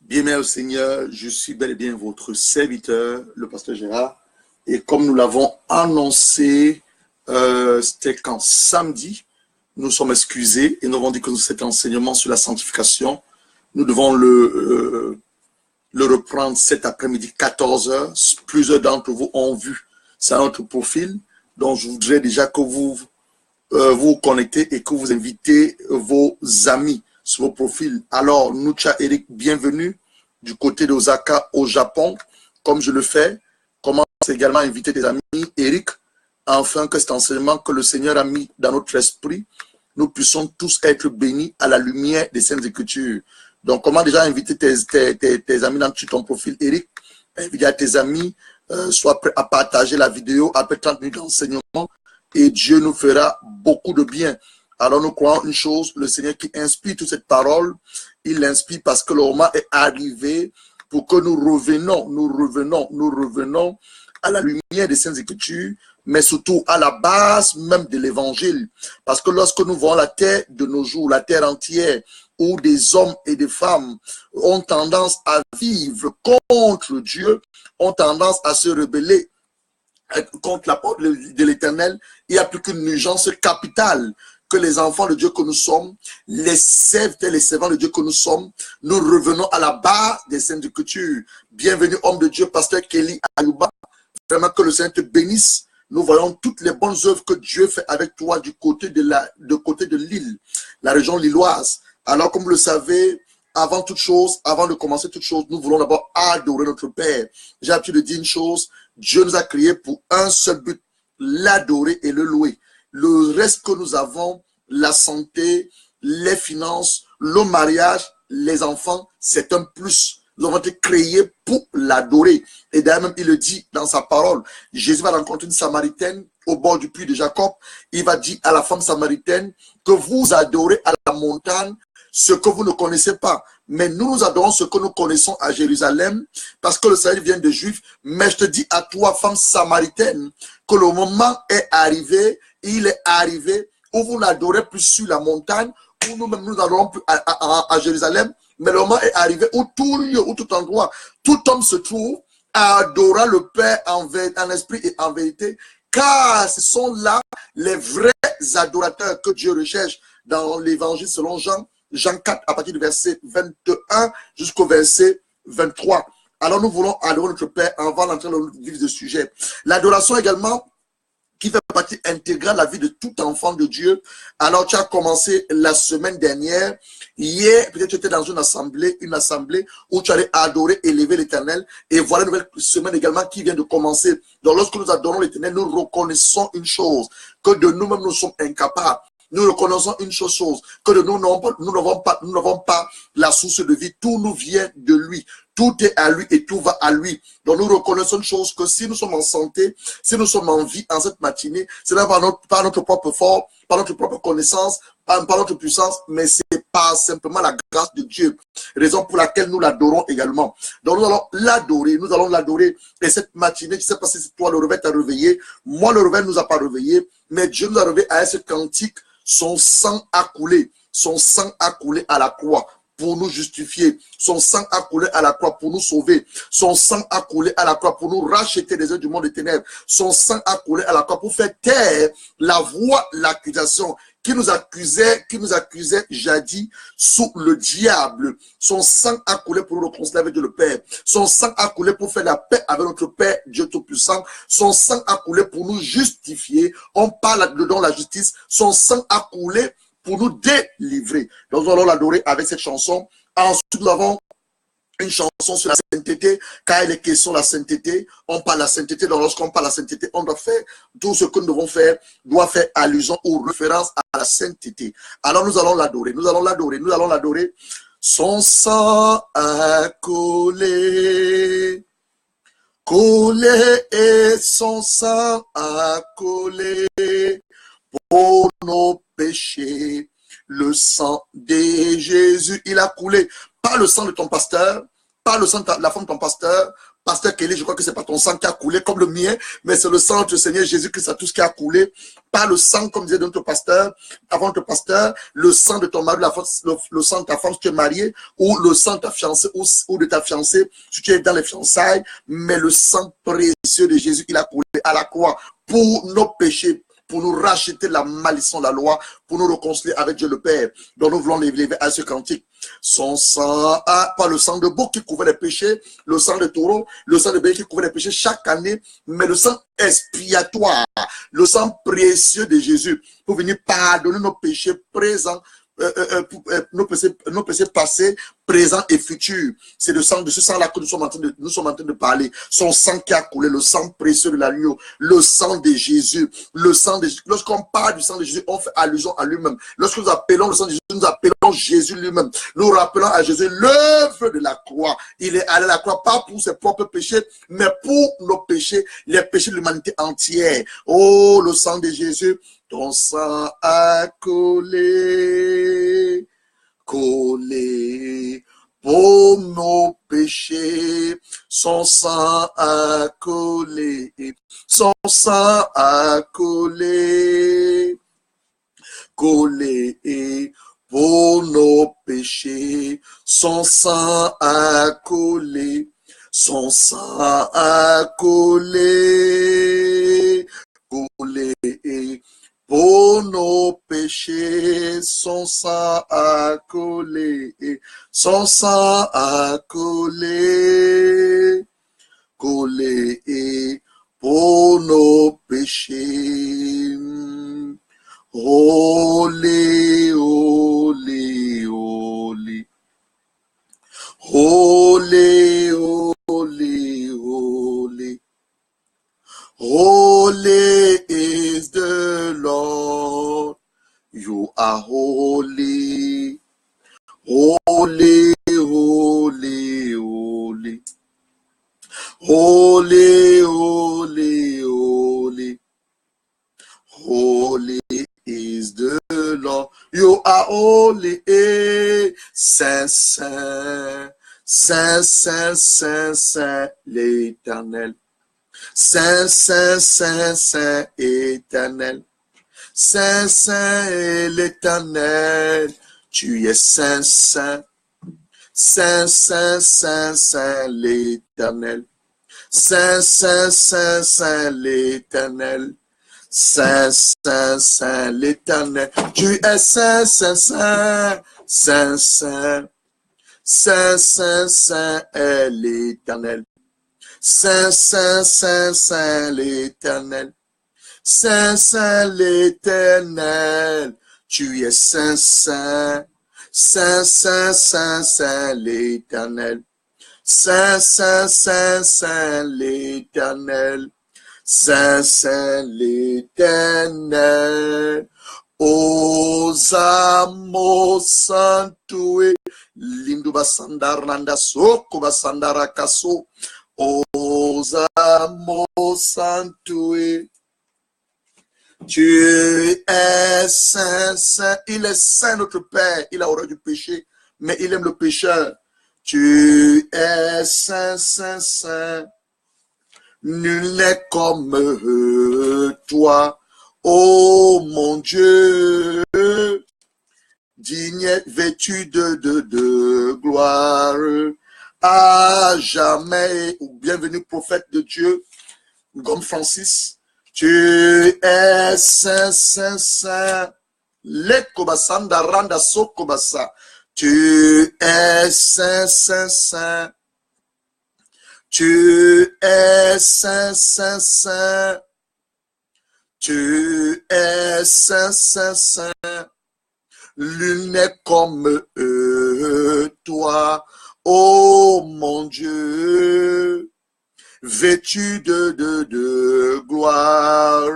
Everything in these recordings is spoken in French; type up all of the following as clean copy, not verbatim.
Bien-aimé au Seigneur, je suis bel et bien votre serviteur, le pasteur Gérard. Et comme nous l'avons annoncé, c'était quand samedi, nous sommes excusés et nous avons dit que cet enseignement sur la sanctification, nous devons le reprendre cet après-midi 14 heures. Plusieurs d'entre vous ont vu ça notre profil. Donc, je voudrais déjà que vous vous connectez et que vous invitez vos amis sur vos profils. Alors, Nucha Eric, bienvenue du côté d'Osaka au Japon, comme je le fais. Commence également à inviter tes amis, Eric, afin que cet enseignement que le Seigneur a mis dans notre esprit, nous puissions tous être bénis à la lumière des Saintes Écritures. Donc, comment déjà inviter tes amis dans ton profil, Eric? Invite à tes amis, sois prêt à partager la vidéo après 30 minutes d'enseignement et Dieu nous fera beaucoup de bien. Alors nous croyons une chose, le Seigneur qui inspire toute cette parole, il l'inspire parce que le moment est arrivé pour que nous revenons à la lumière des Saintes Écritures, mais surtout à la base même de l'Évangile. Parce que lorsque nous voyons la terre de nos jours, la terre entière, où des hommes et des femmes ont tendance à vivre contre Dieu, ont tendance à se rebeller contre la porte de l'Éternel, il n'y a plus qu'une urgence capitale que les enfants de Dieu que nous sommes, les serviteurs et les servants de Dieu que nous sommes, nous revenons à la base des Saintes Écritures. Bienvenue, homme de Dieu, pasteur Kelly Ayuba. Vraiment que le Seigneur te bénisse. Nous voyons toutes les bonnes œuvres que Dieu fait avec toi du côté de l'île, la région lilloise. Alors, comme vous le savez, avant toute chose, avant de commencer toute chose, nous voulons d'abord adorer notre Père. J'ai l'habitude de dire une chose, Dieu nous a créés pour un seul but, l'adorer et le louer. Le reste que nous avons, la santé, les finances, le mariage, les enfants, c'est un plus. Nous avons été créés pour l'adorer. Et d'ailleurs même, il le dit dans sa parole. Jésus va rencontrer une Samaritaine au bord du puits de Jacob. Il va dire à la femme samaritaine que vous adorez à la montagne ce que vous ne connaissez pas. Mais nous adorons ce que nous connaissons à Jérusalem parce que le salut vient de Juifs. Mais je te dis à toi, femme samaritaine, que le moment est arrivé, il est arrivé où vous n'adorez plus sur la montagne, où nous-mêmes nous adorons plus à Jérusalem. Mais le moment est arrivé où tout lieu, où tout endroit, tout homme se trouve à adorer le Père en esprit et en vérité, car ce sont là les vrais adorateurs que Dieu recherche dans l'évangile selon Jean 4, à partir du verset 21 jusqu'au verset 23. Alors nous voulons adorer notre Père avant d'entrer dans le vif du sujet. L'adoration également, qui fait partie intégrale de la vie de tout enfant de Dieu. Alors tu as commencé la semaine dernière. Hier, peut-être tu étais dans une assemblée où tu allais adorer, élever l'Éternel. Et voilà une nouvelle semaine également qui vient de commencer. Donc lorsque nous adorons l'Éternel, nous reconnaissons une chose, que de nous-mêmes nous sommes incapables. Nous reconnaissons une chose, que de nous n'avons pas la source de vie. Tout nous vient de lui. Tout est à lui et tout va à lui. Donc nous reconnaissons une chose, que si nous sommes en santé, si nous sommes en vie en cette matinée, c'est pas par notre propre force, par notre propre connaissance, par notre puissance, mais c'est pas simplement la grâce de Dieu. Raison pour laquelle nous l'adorons également. Donc nous allons l'adorer. Et cette matinée, je ne sais pas si toi le réveil t'a réveillé. Moi le réveil ne nous a pas réveillé, mais Dieu nous a réveillé à ce cantique. Son sang a coulé à la croix pour nous justifier. Son sang a coulé à la croix pour nous sauver. Son sang a coulé à la croix pour nous racheter des œuvres du monde des ténèbres. Son sang a coulé à la croix pour faire taire la voix, l'accusation qui nous accusait jadis sous le diable. Son sang a coulé pour nous réconcilier avec Dieu le Père. Son sang a coulé pour faire la paix avec notre Père, Dieu Tout-Puissant. Son sang a coulé pour nous justifier. On parle dedans la justice. Son sang a coulé pour nous délivrer. Donc nous allons l'adorer avec cette chanson. Ensuite, nous avons une chanson sur la sainteté, car il est question de la sainteté. On parle de la sainteté, donc lorsqu'on parle de la sainteté, on doit faire tout ce que nous devons faire, doit faire allusion ou référence à la sainteté. Alors nous allons l'adorer. Son sang a collé, et son sang a collé pour nos péchés. Le sang de Jésus, il a coulé. Pas le sang de ton pasteur, pas le sang de la femme de ton pasteur, Pasteur Kelly, je crois que c'est pas ton sang qui a coulé comme le mien, mais c'est le sang de notre Seigneur Jésus-Christ à tout ce qui a coulé. Pas le sang, comme disait notre pasteur, avant notre pasteur, le sang de ton mari, le sang de ta femme si tu es marié, ou le sang de ta fiancée, ou de ta fiancée si tu es dans les fiançailles, mais le sang précieux de Jésus qu'il a coulé à la croix pour nos péchés, pour nous racheter la malédiction de la loi, pour nous réconcilier avec Dieu le Père. Donc nous voulons lever à ce cantique. Son sang, pas le sang de bouc qui couvrait les péchés, le sang de taureau, le sang de bélier qui couvrait les péchés chaque année, mais le sang expiatoire, le sang précieux de Jésus, pour venir pardonner nos péchés présents, nos péchés passés, présents et futurs. C'est le sang de ce sang-là que nous sommes en train de parler. Son sang qui a coulé, le sang précieux de l'agneau, le sang de Jésus, le sang de Jésus. Lorsqu'on parle du sang de Jésus, on fait allusion à lui-même. Lorsque nous appelons le sang de Jésus, nous appelons Jésus lui-même. Nous rappelons à Jésus l'œuvre de la croix. Il est allé à la croix, pas pour ses propres péchés, mais pour nos péchés, les péchés de l'humanité entière. Oh, le sang de Jésus, ton sang a collé, collé pour nos péchés. Son sang a collé, son sang a collé, collé pour nos péchés. Son sang a collé, son sang a collé, collé pour nos péchés. Son sang a collé, son sang a collé, collé pour nos péchés. Holy, holy, holy, holy, holy, holy, holy is the Lord. You are holy, holy, holy, holy, holy, holy, holy, holy is the Lord. You are holy, Saint, Saint, Saint, Saint, Saint, Saint, l'Éternel. Saint, Saint, Saint, Saint, éternel. Saint, Saint est l'Éternel. Tu es Saint, Saint. Saint, Saint, Saint, Saint, l'Éternel. Saint, Saint, Saint, Saint, l'Éternel. Saint, Saint, Saint, l'Éternel. Tu es Saint, Saint, Saint, Saint, Saint. Saint, Saint, Saint est l'Éternel. Saint, Saint, Saint, Saint, l'Éternel. Saint, Saint, l'Éternel. Tu es Saint, Saint. Saint, Saint, Saint, Saint, l'Éternel. Saint, Saint, Saint, Saint, l'Éternel. Saint, Saint, l'Éternel. Osamo Santue. Linduba Sandaranda Soko Basandara Kaso. Osamo Santue. Tu es saint, saint. Il est saint, notre Père. Il a horreur du péché, mais il aime le pécheur. Tu es saint, saint, saint. Nul n'est comme toi, ô mon Dieu, digne, vêtu de gloire, à jamais. Bienvenue, prophète de Dieu, comme Francis. Tu es saint, saint, saint. Lekobasanda randa sokobasa. Tu es saint, saint, saint. Tu es saint, saint, saint. Tu es saint, saint, saint. Nul n'est comme toi, ô mon Dieu, vêtu de gloire,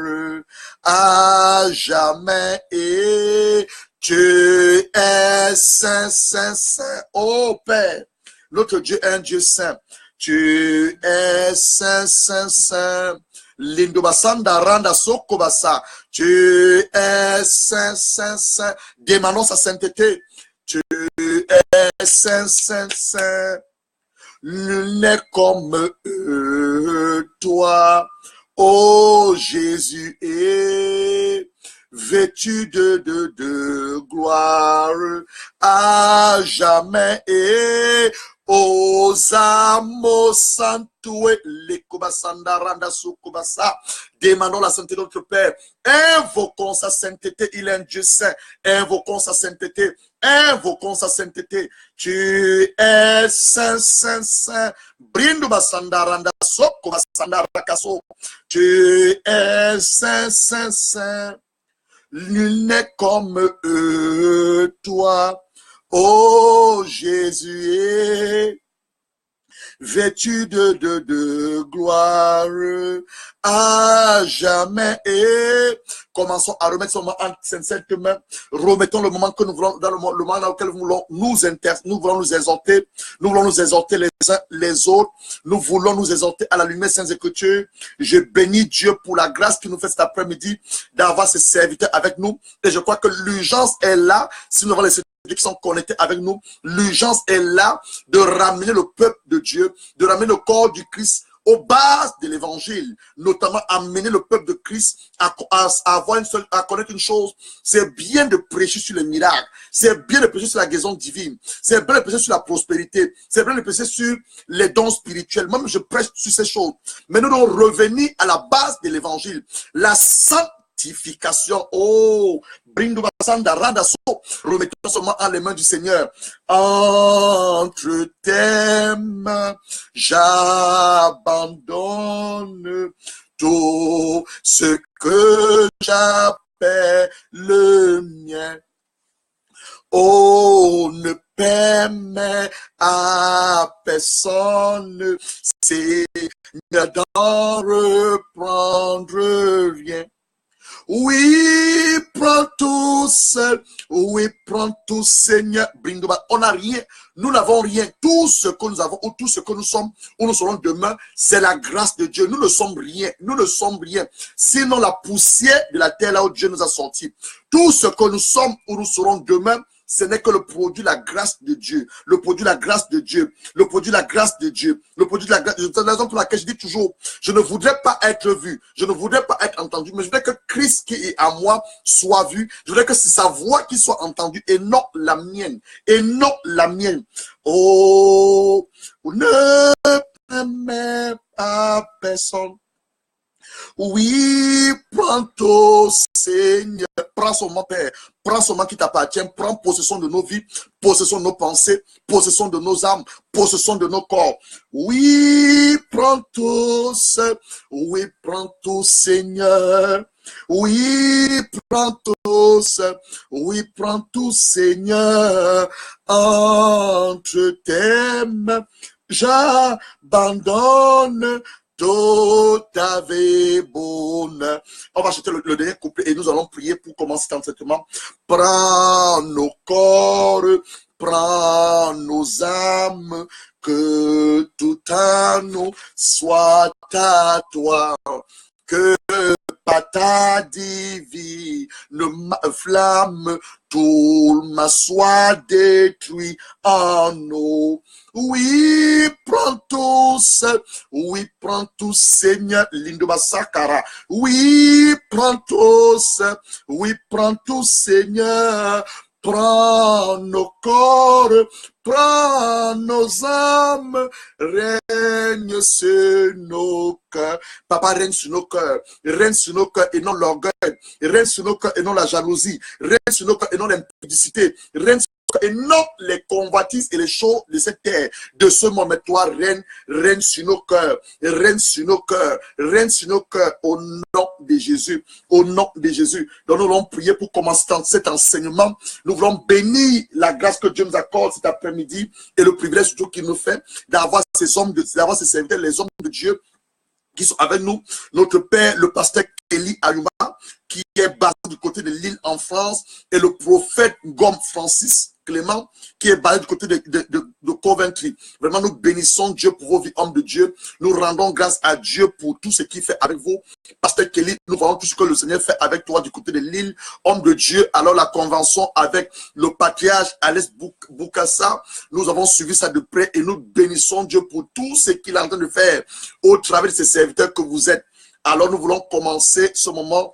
à jamais. Et tu es saint, saint, saint, ô Père. Notre Dieu est un Dieu saint. Tu es saint, saint, saint. Lindobasanda randa sokobasa. Tu es saint, saint, saint. Demandons sa sainteté. Tu es saint, saint, saint. nul n'est comme toi. Oh Jésus est vêtu de gloire à jamais et Osamo Santue Lekobasanda Randa Sukubasa. Demandons la sainteté de notre Père. Invoquons sa sainteté. Il est un Dieu saint. Invoquons sa sainteté. Invoquons sa sainteté. Tu es saint, saint, saint. Brindu Basanda Randa Sukubasanda Rakaso. Tu es saint, saint, saint. Nul n'est comme toi. Oh Jésus est vêtu de gloire à jamais. Et commençons à remettre ce moment en cette main. Remettons le moment que nous voulons, dans le moment dans lequel nous voulons nous voulons nous exhorter. Nous voulons nous exhorter les uns les autres. Nous voulons nous exhorter à la lumière Sainte Écriture. Je bénis Dieu pour la grâce qu'il nous fait cet après-midi d'avoir ses serviteurs avec nous. Et je crois que l'urgence est là. Si nous avons les qui sont connectés avec nous, l'urgence est là de ramener le peuple de Dieu, de ramener le corps du Christ aux bases de l'évangile, notamment amener le peuple de Christ à connaître une chose, c'est bien de prêcher sur les miracles, c'est bien de prêcher sur la guérison divine, c'est bien de prêcher sur la prospérité, c'est bien de prêcher sur les dons spirituels. Moi, je prêche sur ces choses. Mais nous devons revenir à la base de l'évangile, la sanctification. Oh, remettons seulement en les mains du Seigneur. Entre tes mains, j'abandonne tout ce que j'appelle le mien. Oh, ne permets à personne, Seigneur, d'en reprendre rien. Oui, prends tout seul. Oui, prends tout, Seigneur. On n'a rien. Nous n'avons rien. Tout ce que nous avons ou tout ce que nous sommes ou nous serons demain, c'est la grâce de Dieu. Nous ne sommes rien. Nous ne sommes rien. Sinon la poussière de la terre là où Dieu nous a sortis. Tout ce que nous sommes ou nous serons demain, ce n'est que le produit de la grâce de Dieu. Le produit de la grâce de Dieu. Le produit de la grâce de Dieu. Le produit de la grâce. C'est la raison pour laquelle je dis toujours, je ne voudrais pas être vu. Je ne voudrais pas être entendu. Mais je voudrais que Christ qui est à moi soit vu. Je voudrais que c'est sa voix qui soit entendue et non la mienne. Et non la mienne. Oh, ne permets à personne. Oui, prends ton Seigneur, prends son nom, Père, prends son nom qui t'appartient, prends possession de nos vies, possession de nos pensées, possession de nos âmes, possession de nos corps. Oui, prends tous, oui, prends tout, Seigneur. Oui, prends tous, oui, prends tout, Seigneur, entre tes mains, j'abandonne tout avait bonne. On va acheter le dernier couplet et nous allons prier pour commencer cet enseignement. Prends nos corps, prends nos âmes, que tout à nous soit à toi. Que par ta divine flamme, tout le mal soit détruit en nous. Oui, prends tous, oui, prends tous, Seigneur, Lindoba Sakara. Oui, prends tous, oui, prends tous, Seigneur. Prends nos corps, prends nos âmes, règne sur nos cœurs. Papa, règne sur nos cœurs et non l'orgueil, règne sur nos cœurs et non la jalousie, règne sur nos cœurs et non l'impudicité, règne et non les convoitises et les choses de cette terre, de ce moment. Toi, règne sur nos cœurs, règne sur nos cœurs, règne sur nos cœurs, au nom de Jésus, au nom de Jésus. Donc nous allons prier pour commencer cet enseignement. Nous voulons bénir la grâce que Dieu nous accorde cet après-midi et le privilège surtout qu'il nous fait d'avoir ces hommes, d'avoir ces serviteurs, les hommes de Dieu qui sont avec nous. Notre père, le pasteur Kelly Ayuma, qui est basé du côté de Lille en France, et le prophète Gomme Francis Clément, qui est basé du côté de Coventry. Vraiment, nous bénissons Dieu pour vos vies, hommes de Dieu. Nous rendons grâce à Dieu pour tout ce qu'il fait avec vous. Pasteur Kelly, nous voyons tout ce que le Seigneur fait avec toi du côté de l'île. Homme de Dieu, alors la convention avec le patriarche Alex Boukassa, nous avons suivi ça de près et nous bénissons Dieu pour tout ce qu'il est en train de faire au travers de ces serviteurs que vous êtes. Alors nous voulons commencer ce moment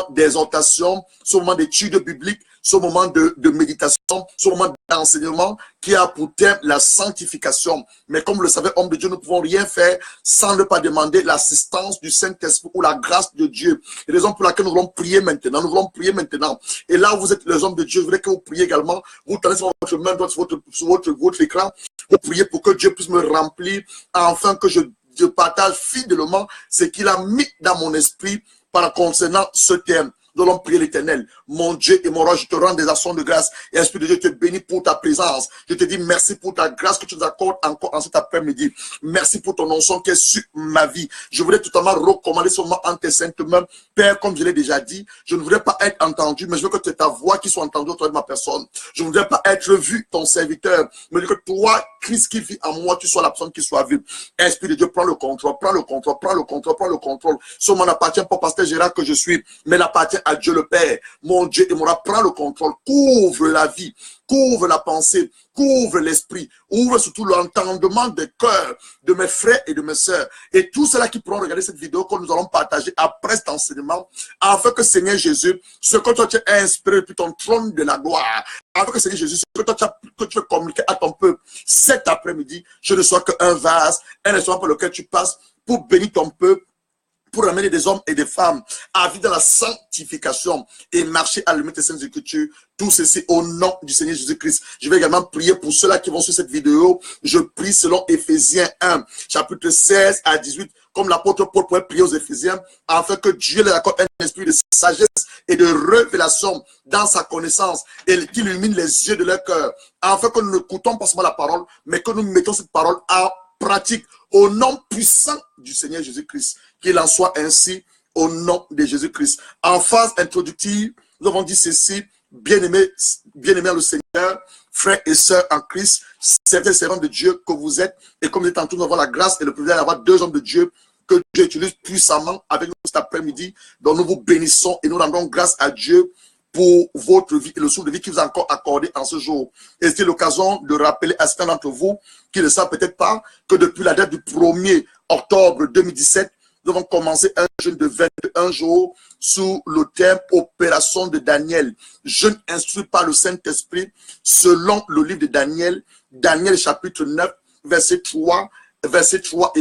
d'exhortation, ce moment d'étude biblique, ce moment de méditation, ce moment d'enseignement qui a pour thème la sanctification. Mais comme vous le savez, homme de Dieu, nous ne pouvons rien faire sans ne pas demander l'assistance du Saint-Esprit ou la grâce de Dieu. Raison pour laquelle nous voulons prier maintenant. Nous voulons prier maintenant. Et là où vous êtes les hommes de Dieu, je voudrais que vous priez également. Vous tenez sur votre main droite sur votre écran. Vous priez pour que Dieu puisse me remplir afin que je partage fidèlement ce qu'il a mis dans mon esprit concernant ce thème. Nous allons prier l'Éternel. Mon Dieu et mon roi, je te rends des actions de grâce. Et Esprit de Dieu, je te bénis pour ta présence. Je te dis merci pour ta grâce que tu nous accordes encore en cet après-midi. Merci pour ton onction qui est sur ma vie. Je voudrais totalement recommander seulement en tes saintes mains. Père, comme je l'ai déjà dit, je ne voudrais pas être entendu, mais je veux que c'est ta voix qui soit entendue au travers de ma personne. Je ne voudrais pas être vu, ton serviteur, mais que toi, Christ qui vit en moi, tu sois la personne qui soit vue. Esprit de Dieu, prends le contrôle, prends le contrôle, prends le contrôle, prends le contrôle. Ce moment n'appartient pas au pasteur Gérard que je suis, mais n'appartient à Dieu le Père. Mon Dieu et mon roi, prends le contrôle, couvre la vie, couvre la pensée, couvre l'esprit, ouvre surtout l'entendement des cœurs de mes frères et de mes sœurs. Et tous ceux-là qui pourront regarder cette vidéo que nous allons partager après cet enseignement, afin que Seigneur Jésus, ce que toi tu as inspiré depuis ton trône de la gloire, afin que Seigneur Jésus, ce que toi tu veux communiquer à ton peuple cet après-midi, je ne sois qu'un vase, un instrument par lequel tu passes pour bénir ton peuple, pour amener des hommes et des femmes à vivre dans la sanctification et marcher à l'unité des Saintes Écritures. Tout ceci au nom du Seigneur Jésus-Christ. Je vais également prier pour ceux-là qui vont sur cette vidéo. Je prie selon Éphésiens 1, chapitre 16 à 18, comme l'apôtre Paul pourrait prier aux Éphésiens, afin que Dieu leur accorde un esprit de sagesse et de révélation dans sa connaissance et qu'il illumine les yeux de leur cœur, afin que nous n'écoutons pas seulement la parole, mais que nous mettons cette parole en pratique au nom puissant du Seigneur Jésus-Christ. Qu'il en soit ainsi au nom de Jésus-Christ. En phase introductive, nous avons dit ceci: bien-aimés le Seigneur, frères et sœurs en Christ, servants de Dieu que vous êtes, et comme nous étant tous, nous avons la grâce et le privilège d'avoir deux hommes de Dieu que Dieu utilise puissamment avec nous cet après-midi. Donc nous vous bénissons et nous rendons grâce à Dieu pour votre vie et le souffle de vie qui vous a encore accordé en ce jour. Et c'est l'occasion de rappeler à certains d'entre vous qui ne savent peut-être pas que depuis la date du 1er octobre 2017, nous avons commencé un jeûne de 21 jours sous le thème Opération de Daniel. Jeûne instruit par le Saint-Esprit selon le livre de Daniel, Daniel chapitre 9, verset 3 et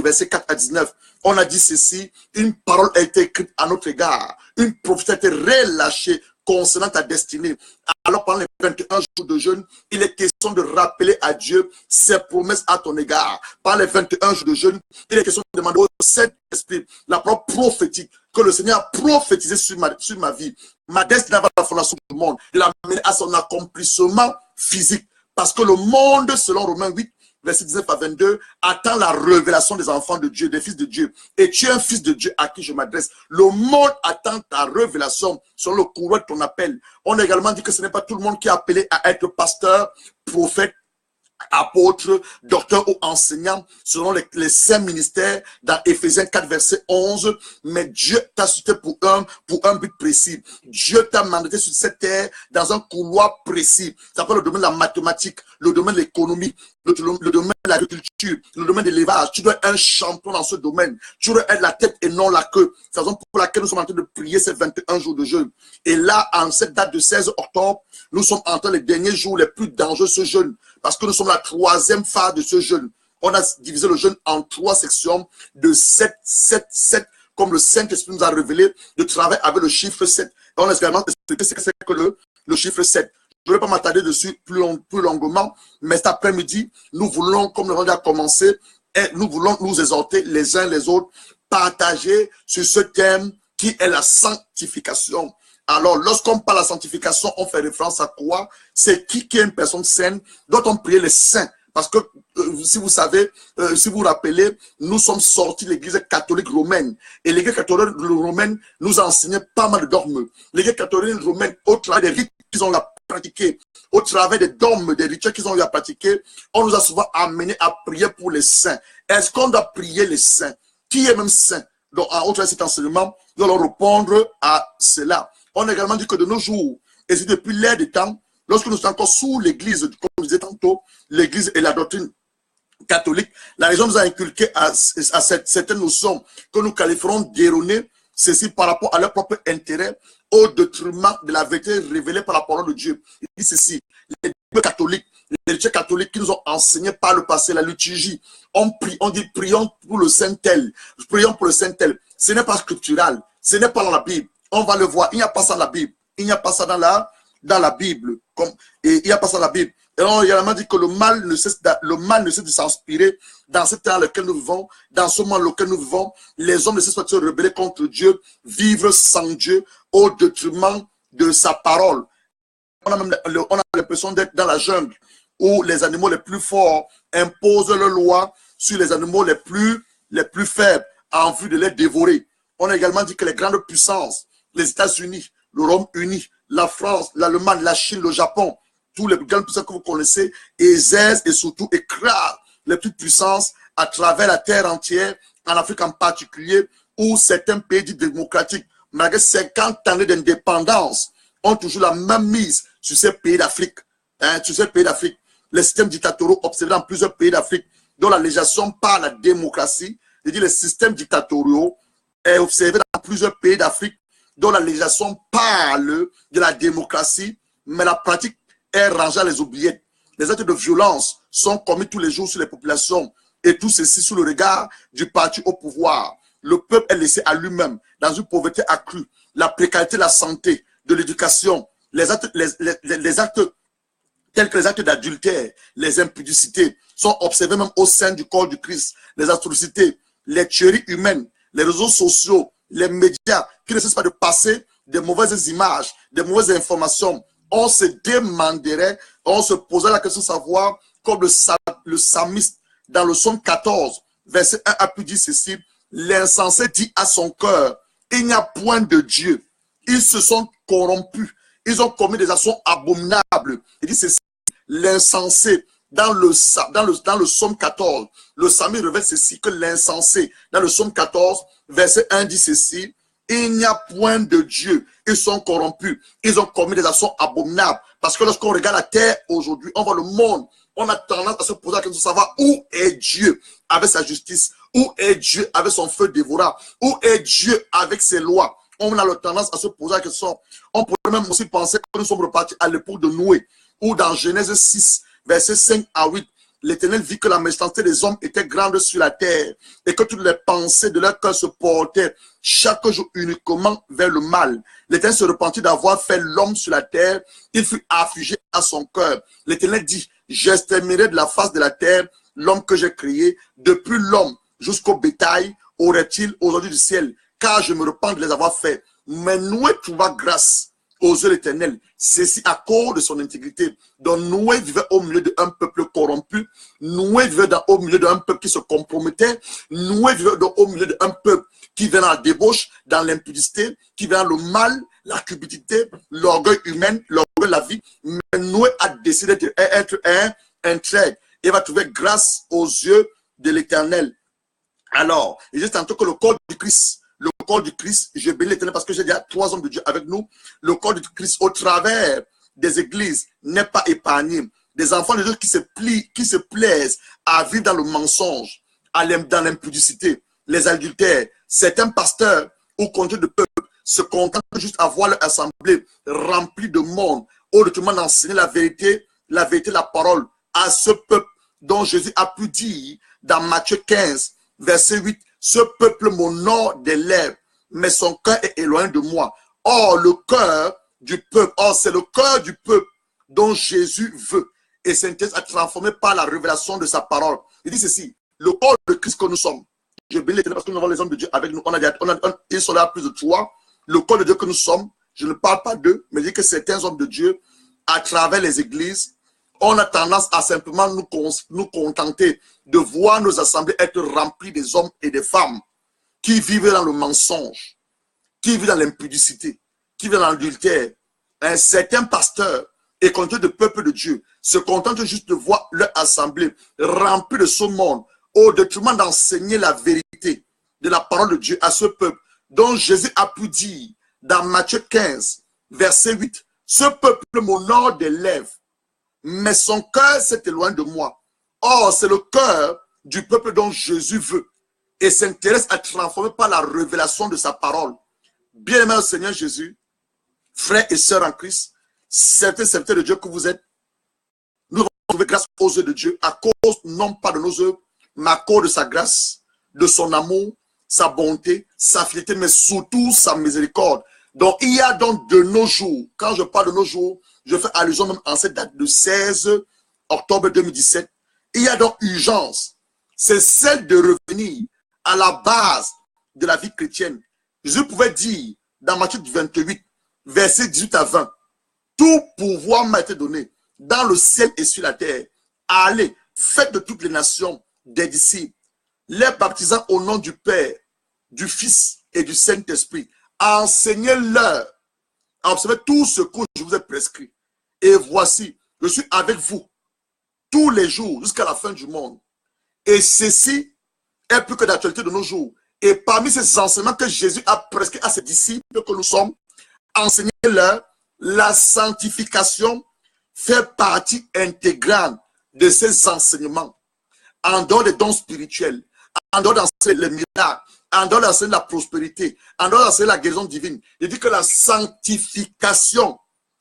verset 4 à 19. On a dit ceci: une parole a été écrite à notre égard, une prophétie a été relâchée concernant ta destinée. Alors pendant les 21 jours de jeûne, il est question de rappeler à Dieu ses promesses à ton égard. Pendant les 21 jours de jeûne, il est question de demander au Saint-Esprit la parole prophétique que le Seigneur a prophétisé sur ma vie, ma destinée avant la fondation du monde, de l'amener à son accomplissement physique. Parce que le monde, selon Romains 8, verset 19 à 22, attend la révélation des enfants de Dieu, des fils de Dieu. Et tu es un fils de Dieu à qui je m'adresse. Le monde attend ta révélation sur le courroie de ton appel. On a également dit que ce n'est pas tout le monde qui est appelé à être pasteur, prophète, apôtre, docteur ou enseignant, selon les 5 ministères dans Éphésiens 4, verset 11. Mais Dieu t'a suscité pour un but précis. Dieu t'a mandaté sur cette terre dans un couloir précis. Ça s'appelle le domaine de la mathématique, le domaine de l'économie, le domaine de l'agriculture, le domaine de l'élevage. Tu dois être un champion dans ce domaine. Tu dois être la tête et non la queue. C'est la raison pour laquelle nous sommes en train de prier ces 21 jours de jeûne. Et là, en cette date de 16 octobre, nous sommes en train les derniers jours les plus dangereux de ce jeûne. Parce que nous sommes la 3e phase de ce jeûne. On a divisé le jeûne en 3 sections de 7, 7, 7, comme le Saint-Esprit nous a révélé, de travailler avec le chiffre 7. Et on a également expliqué ce que c'est que le chiffre 7. Je ne vais pas m'attarder dessus plus longuement, mais cet après-midi, nous voulons, comme nous avons déjà commencé, et nous voulons nous exhorter les uns les autres, partager sur ce thème qui est la sanctification. Alors, lorsqu'on parle de la sanctification, on fait référence à quoi? C'est qui est une personne saine? Doit-on prier les saints? Parce que, si vous savez, si vous vous rappelez, nous sommes sortis de l'église catholique romaine. Et l'église catholique romaine nous a enseigné pas mal de dogmes. L'église catholique romaine, au travers des rites qu'ils ont pratiquer, au travers des dogmes, des rituels qu'ils ont eu à pratiquer, on nous a souvent amené à prier pour les saints. Est-ce qu'on doit prier les saints? Qui est même saint? Donc, au travers de cet enseignement, nous allons répondre à cela. On a également dit que de nos jours, et c'est depuis l'ère des temps, lorsque nous sommes encore sous l'église, comme je disais tantôt, l'église et la doctrine catholique, la religion nous a inculqué à certaines notions que nous qualifierons d'erronées, ceci par rapport à leur propre intérêt, au détriment de la vérité révélée par la parole de Dieu. Il dit ceci, les catholiques, les chrétiens catholiques qui nous ont enseigné par le passé la liturgie, on prie, on dit prions pour le Saint-Tel, prions pour le Saint-Tel. Ce n'est pas scriptural, ce n'est pas dans la Bible. On va le voir, il n'y a pas ça dans la Bible, il n'y a pas ça dans la Bible, et il n'y a pas ça dans la Bible. Et on a également dit que le mal ne cesse de s'inspirer dans ce temps dans lequel nous vivons, dans ce moment dans lequel nous vivons. Les hommes ne cessent pas de se rebeller contre Dieu, vivre sans Dieu, au détriment de sa parole. On a l'impression d'être dans la jungle où les animaux les plus forts imposent leurs lois sur les animaux les plus faibles en vue de les dévorer. On a également dit que les grandes puissances, les États-Unis, le Royaume-Uni, la France, l'Allemagne, la Chine, le Japon, tous les grandes puissances que vous connaissez, exercent et surtout écrasent les petites puissances à travers la terre entière, en Afrique en particulier, où certains pays dits démocratiques, malgré 50 années d'indépendance, ont toujours la même mise sur ces pays d'Afrique. Sur ces pays d'Afrique. Les systèmes dictatoriaux observés dans plusieurs pays d'Afrique, dont la législation par la démocratie, c'est-à-dire les systèmes dictatoriaux, est observé dans plusieurs pays d'Afrique, dont la législation parle de la démocratie, mais la pratique est rangée à les oubliettes. Les actes de violence sont commis tous les jours sur les populations, et tout ceci sous le regard du parti au pouvoir. Le peuple est laissé à lui-même dans une pauvreté accrue, la précarité de la santé, de l'éducation, les actes tels que les actes d'adultère, les impudicités sont observés même au sein du corps du Christ, les atrocités, les tueries humaines, les réseaux sociaux, les médias qui ne cessent pas de passer des mauvaises images, des mauvaises informations. On se demanderait, on se poserait la question de savoir, comme le psalmiste dans le psaume 14, verset 1 à plus dit ceci, l'insensé dit à son cœur, il n'y a point de Dieu. Ils se sont corrompus, ils ont commis des actions abominables. Il dit ceci, l'insensé, dans le psaume 14, le psalmiste révèle ceci, que l'insensé, dans le psaume 14, verset 1 dit ceci, il n'y a point de Dieu, ils sont corrompus, ils ont commis des actions abominables. Parce que lorsqu'on regarde la terre aujourd'hui, on voit le monde, on a tendance à se poser la question de savoir où est Dieu avec sa justice, où est Dieu avec son feu dévorant, où est Dieu avec ses lois. On a la tendance à se poser la question. On pourrait même aussi penser que nous sommes repartis à l'époque de Noé, où dans Genèse 6, versets 5 à 8, l'Éternel vit que la méchanceté des hommes était grande sur la terre et que toutes les pensées de leur cœur se portaient chaque jour uniquement vers le mal. L'Éternel se repentit d'avoir fait l'homme sur la terre. Il fut affligé à son cœur. L'Éternel dit, j'exterminerai de la face de la terre l'homme que j'ai créé, depuis l'homme jusqu'au bétail, aux reptiles, aux oiseaux du ciel, car je me repens de les avoir faits. Mais Noé trouva grâce aux yeux de l'Éternel. Ceci à cause de son intégrité. Donc Noé vivait au milieu d'un peuple corrompu. Noé vivait au milieu d'un peuple qui se compromettait. Noé vivait au milieu d'un peuple qui vient dans la débauche, dans l'impudicité, qui vient dans le mal, la cupidité, l'orgueil humain, l'orgueil de la vie. Mais Noé a décidé d'être un traître. Il va trouver grâce aux yeux de l'Éternel. Alors, il dit tantôt que le corps du Christ, je bénis l'Éternel parce que j'ai déjà 3 hommes de Dieu avec nous. Le corps du Christ, au travers des églises, n'est pas épargné. Des enfants de Dieu qui se plaisent à vivre dans le mensonge, dans l'impudicité, les adultères. Certains pasteurs ou conduits de peuple se contentent juste à voir leur assemblée remplie de monde, au détriment d'enseigner la vérité, la parole à ce peuple dont Jésus a pu dire dans Matthieu 15, verset 8, ce peuple m'honore des lèvres, mais son cœur est éloigné de moi. Or, le cœur du peuple, c'est le cœur du peuple dont Jésus veut et s'intéresse à transformer par la révélation de sa parole. Il dit ceci, le corps de Christ que nous sommes, je bénis l'Éternel parce que nous avons les hommes de Dieu avec nous, ils sont là plus de 3, le corps de Dieu que nous sommes, je ne parle pas d'eux, mais je dis que certains hommes de Dieu, à travers les églises, on a tendance à simplement nous contenter de voir nos assemblées être remplies des hommes et des femmes qui vivent dans le mensonge, qui vivent dans l'impudicité, qui vivent dans l'adultère. Certains pasteurs et content de peuple de Dieu, se contentent juste de voir leur assemblée remplie de ce monde, au détriment d'enseigner la vérité de la parole de Dieu à ce peuple, dont Jésus a pu dire dans Matthieu 15, verset 8, ce peuple m'honore des lèvres, mais son cœur s'est éloigné de moi. Or, c'est le cœur du peuple dont Jésus veut et s'intéresse à transformer par la révélation de sa parole. Bien-aimé au Seigneur Jésus, frères et sœurs en Christ, certains serviteurs de Dieu que vous êtes, nous avons trouvé grâce aux yeux de Dieu, à cause non pas de nos œuvres, mais à cause de sa grâce, de son amour, sa bonté, sa fidélité, mais surtout sa miséricorde. Donc, il y a donc de nos jours, quand je parle de nos jours, je fais allusion même en cette date de 16 octobre 2017, il y a donc urgence, c'est celle de revenir à la base de la vie chrétienne. Jésus pouvait dire dans Matthieu 28, verset 18 à 20, tout pouvoir m'a été donné dans le ciel et sur la terre. Allez, faites de toutes les nations des disciples, les baptisant au nom du Père, du Fils et du Saint-Esprit. Enseignez-leur à observer tout ce que je vous ai prescrit. Et voici, je suis avec vous tous les jours jusqu'à la fin du monde. Et ceci est plus que d'actualité de nos jours. Et parmi ces enseignements que Jésus a prescrits à ses disciples que nous sommes, enseignez-leur, la sanctification fait partie intégrale de ces enseignements. En dehors des dons spirituels, en dehors d'enseigner les miracles, en dehors d'enseigner la prospérité, en dehors d'enseigner la guérison divine. Il dit que la sanctification,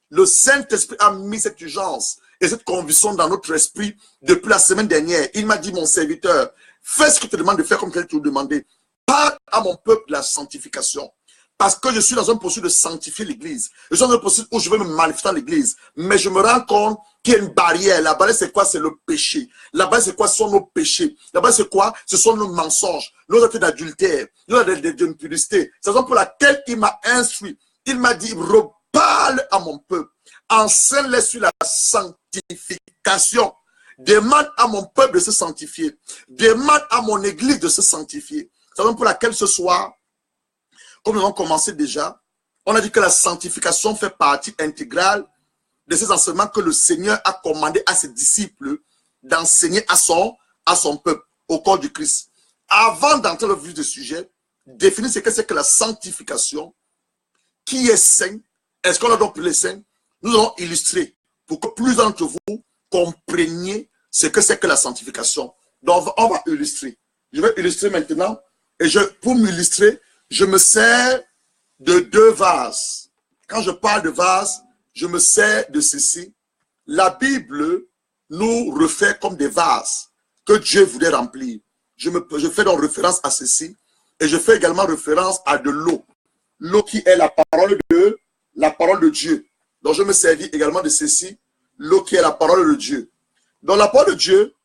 le Saint-Esprit a mis cette urgence et cette conviction dans notre esprit depuis la semaine dernière. Il m'a dit, mon serviteur, fais ce que tu te demandes de faire comme tel que tu te demandais. Parle à mon peuple de la sanctification. Parce que je suis dans un processus de sanctifier l'église. Je suis dans un processus où je veux me manifester dans l'église. Mais je me rends compte qu'il y a une barrière. La barrière, c'est quoi? C'est le péché. La barrière, c'est quoi? Ce sont nos péchés. La barrière, c'est quoi? Ce sont nos mensonges, nos actes d'adultère, nos actes d'impudicité. C'est la raison pour laquelle il m'a instruit. Il m'a dit, reparle à mon peuple. Enseigne-les sur la sanctification. Demande à mon peuple de se sanctifier. Demande à mon église de se sanctifier. C'est la raison pour laquelle ce soir, comme nous avons commencé déjà, on a dit que la sanctification fait partie intégrale de ces enseignements que le Seigneur a commandé à ses disciples d'enseigner à son peuple, au corps du Christ. Avant d'entrer dans le vif du sujet, définir ce que c'est que la sanctification, qui est saint, est-ce qu'on a donc les saints? Nous allons illustrer pour que plus d'entre vous compreniez ce que c'est que la sanctification. Donc, on va illustrer. Je vais illustrer maintenant. Et pour m'illustrer, je me sers de deux vases. Quand je parle de vases, je me sers de ceci. La Bible nous refait comme des vases que Dieu voulait remplir. Je fais donc référence à ceci. Et je fais également référence à de l'eau. L'eau qui est la parole de Dieu. Donc je me servis également de ceci. L'eau qui est la parole de Dieu. Donc la parole de Dieu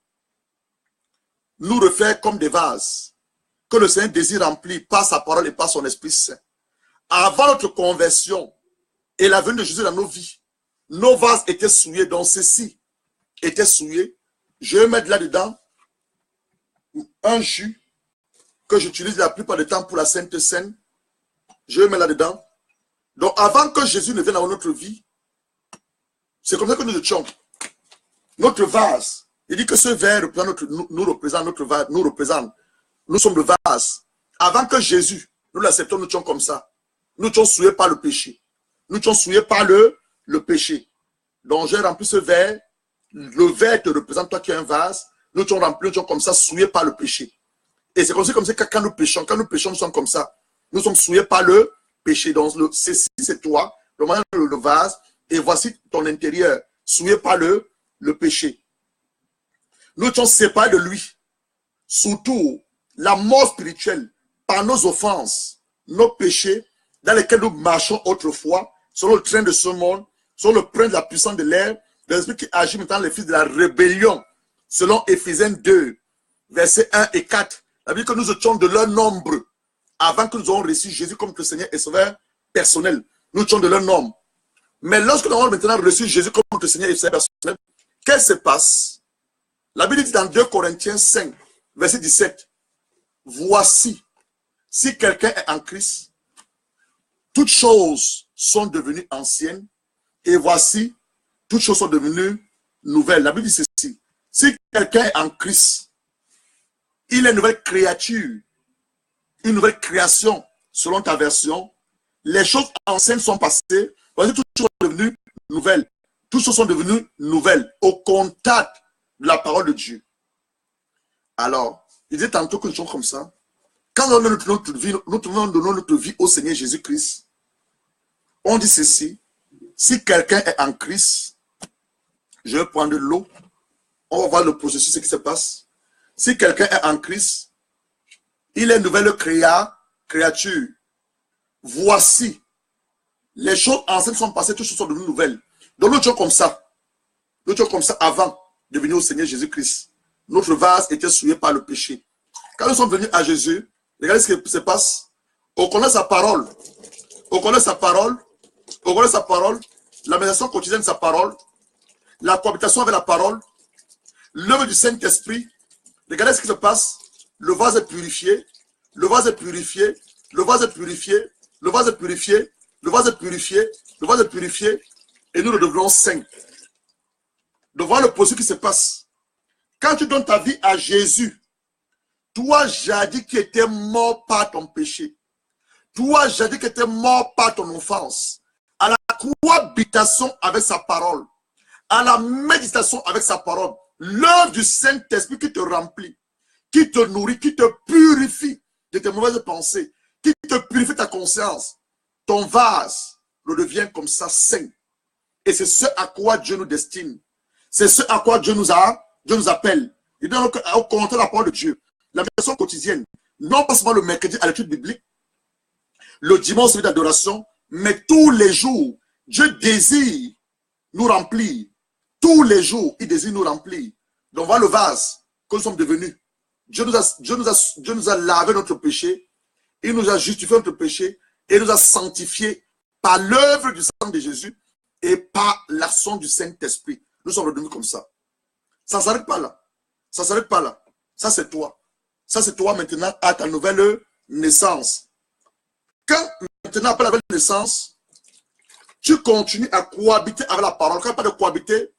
nous refait comme des vases que le Seigneur désire remplir par sa parole et par son Esprit Saint. Avant notre conversion et la venue de Jésus dans nos vies, nos vases étaient souillés, donc ceci était souillé. Je vais mettre là-dedans un jus que j'utilise la plupart du temps pour la Sainte Seine. Je vais mettre là-dedans. Donc avant que Jésus ne vienne dans notre vie, c'est comme ça que nous étions. Notre vase, il dit que ce verre nous représente. Nous sommes le vase. Avant que Jésus, nous l'acceptons, nous étions comme ça. Nous étions souillés par le péché. Nous étions souillés par le péché. Donc j'ai rempli ce verre. Le verre te représente, toi qui es un vase. Nous étions remplis, nous étions comme ça, souillés par le péché. Et c'est comme ça que quand nous péchons, nous sommes comme ça. Nous sommes souillés par le péché. Donc ceci, c'est toi, le vase. Et voici ton intérieur, souillé par le péché. Nous étions séparés de lui. Surtout, la mort spirituelle, par nos offenses, nos péchés, dans lesquels nous marchons autrefois, selon le train de ce monde, selon le prince de la puissance de l'air, l'esprit qui agit maintenant les fils de la rébellion, selon Éphésiens 2, versets 1 et 4. La Bible dit que nous étions de leur nombre, avant que nous ayons reçu Jésus comme notre Seigneur et Sauveur personnel. Nous étions de leur nombre. Mais lorsque nous avons maintenant reçu Jésus comme notre Seigneur et Sauveur personnel, qu'est-ce qui se passe? La Bible dit dans 2 Corinthiens 5, verset 17, voici, si quelqu'un est en Christ, toutes choses sont devenues anciennes, et voici, toutes choses sont devenues nouvelles. La Bible dit ceci. Si quelqu'un est en Christ, il est une nouvelle créature, une nouvelle création, selon ta version. Les choses anciennes sont passées, voici toutes choses sont devenues nouvelles. Toutes choses sont devenues nouvelles au contact de la parole de Dieu. Alors, il dit tantôt que nous sommes comme ça. Quand nous donnons notre vie au Seigneur Jésus-Christ, on dit ceci. Si quelqu'un est en Christ, je vais prendre de l'eau. On va voir le processus, ce qui se passe. Si quelqu'un est en Christ, il est une nouvelle créature. Voici, les choses anciennes sont passées, toutes choses sont devenues nouvelles. Donc nous étions comme ça. Nous étions comme ça avant de venir au Seigneur Jésus-Christ. Notre vase était souillé par le péché. Quand nous sommes venus à Jésus, regardez ce qui se passe. On connaît sa parole. On connaît sa parole. On connaît sa parole. La méditation quotidienne de sa parole. La cohabitation avec la parole. L'œuvre du Saint-Esprit. Regardez ce qui se passe. Le vase est purifié. Le vase est purifié. Le vase est purifié. Le vase est purifié. Le vase est purifié. Le vase est purifié. Et nous le devenons saints. De voir le processus qui se passe. Quand tu donnes ta vie à Jésus, toi, jadis qui étais mort par ton péché, toi, jadis qui étais mort par ton offense, à la cohabitation avec sa parole, à la méditation avec sa parole, l'œuvre du Saint-Esprit qui te remplit, qui te nourrit, qui te purifie de tes mauvaises pensées, qui te purifie ta conscience, ton vase redevient comme ça saint. Et c'est ce à quoi Dieu nous destine. C'est ce à quoi Dieu nous appelle. Et donc, au contraire de la parole de Dieu, la méditation quotidienne, non pas seulement le mercredi à l'étude biblique, le dimanche celui d'adoration, mais tous les jours, Dieu désire nous remplir. Tous les jours, il désire nous remplir. Donc voilà le vase que nous sommes devenus. Dieu nous a lavé notre péché, il nous a justifié notre péché, et nous a sanctifiés par l'œuvre du sang de Jésus et par l'action du Saint-Esprit. Nous sommes redevenus comme ça. Ça ne s'arrête pas là. Ça ne s'arrête pas là. Ça, c'est toi. Ça, c'est toi maintenant à ta nouvelle naissance. Quand maintenant, après la nouvelle naissance, tu continues à cohabiter avec la parole. Quand je parle de cohabiter,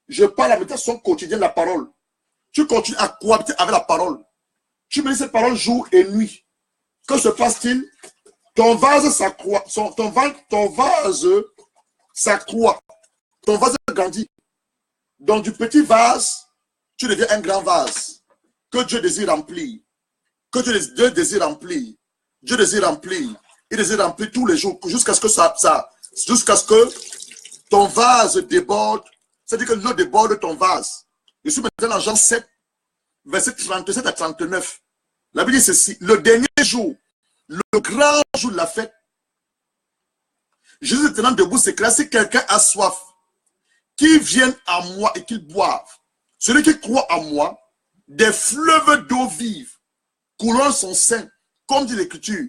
je parle de la méditation quotidienne de la parole. Tu continues à cohabiter avec la parole. Tu me dis cette parole jour et nuit. Que se passe-t-il? Ton vase s'accroît. Ton vase s'accroît. Ton vase grandit. Donc du petit vase, tu deviens un grand vase. Que Dieu désire remplir. Que Dieu désire remplir. Dieu désire remplir. Il désire remplir tous les jours jusqu'à ce que jusqu'à ce que ton vase déborde. C'est-à-dire que l'eau déborde ton vase. Je suis maintenant dans Jean 7, verset 37 à 39. La Bible dit ceci. Le dernier jour, le grand jour de la fête, Jésus est tenant debout, s'éclate. Si quelqu'un a soif, qu'il vienne à moi et qu'il boive. Celui qui croit en moi, des fleuves d'eau vive coulant son sein, comme dit l'Écriture.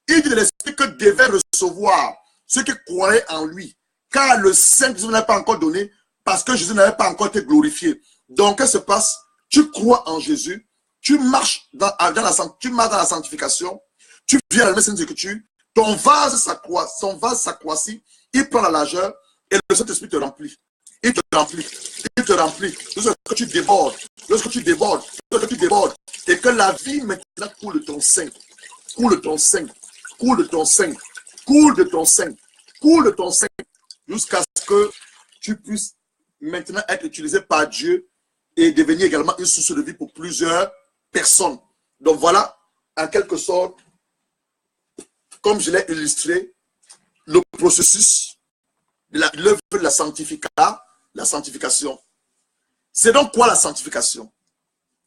Il dit de l'Esprit que devait recevoir ceux qui croyaient en lui, car le Saint-Esprit n'avait pas encore donné, parce que Jésus n'avait pas encore été glorifié. Donc, qu'est-ce qui se passe? Tu crois en Jésus, tu marches dans la sanctification, tu viens à la Sainte Écriture, ton vase s'accroît, il prend la largeur et le Saint-Esprit te remplit. Il te remplit, il te remplit. Lorsque tu débordes, et que la vie maintenant coule de ton sein, coule de ton sein, coule de ton sein, coule de ton sein, coule de ton sein, jusqu'à ce que tu puisses maintenant être utilisé par Dieu et devenir également une source de vie pour plusieurs personnes. Donc voilà, en quelque sorte, comme je l'ai illustré, le processus de l'œuvre de la sanctification. C'est donc quoi la sanctification?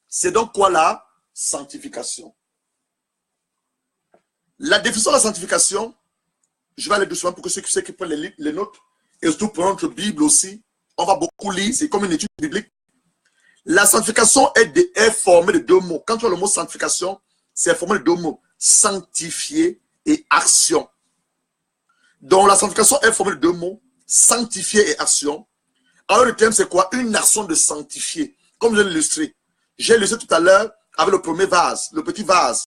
C'est donc quoi la sanctification? La définition de la sanctification, je vais aller doucement pour que ceux qui prennent les notes, et surtout pour notre Bible aussi, on va beaucoup lire, c'est comme une étude biblique. La sanctification est formée de deux mots. Quand tu as le mot sanctification, c'est formé de deux mots, sanctifier et action. Donc la sanctification est formée de deux mots, sanctifier et action. Alors le thème c'est quoi? Une action de sanctifier. Comme je l'ai illustré. J'ai illustré tout à l'heure avec le premier vase, le petit vase.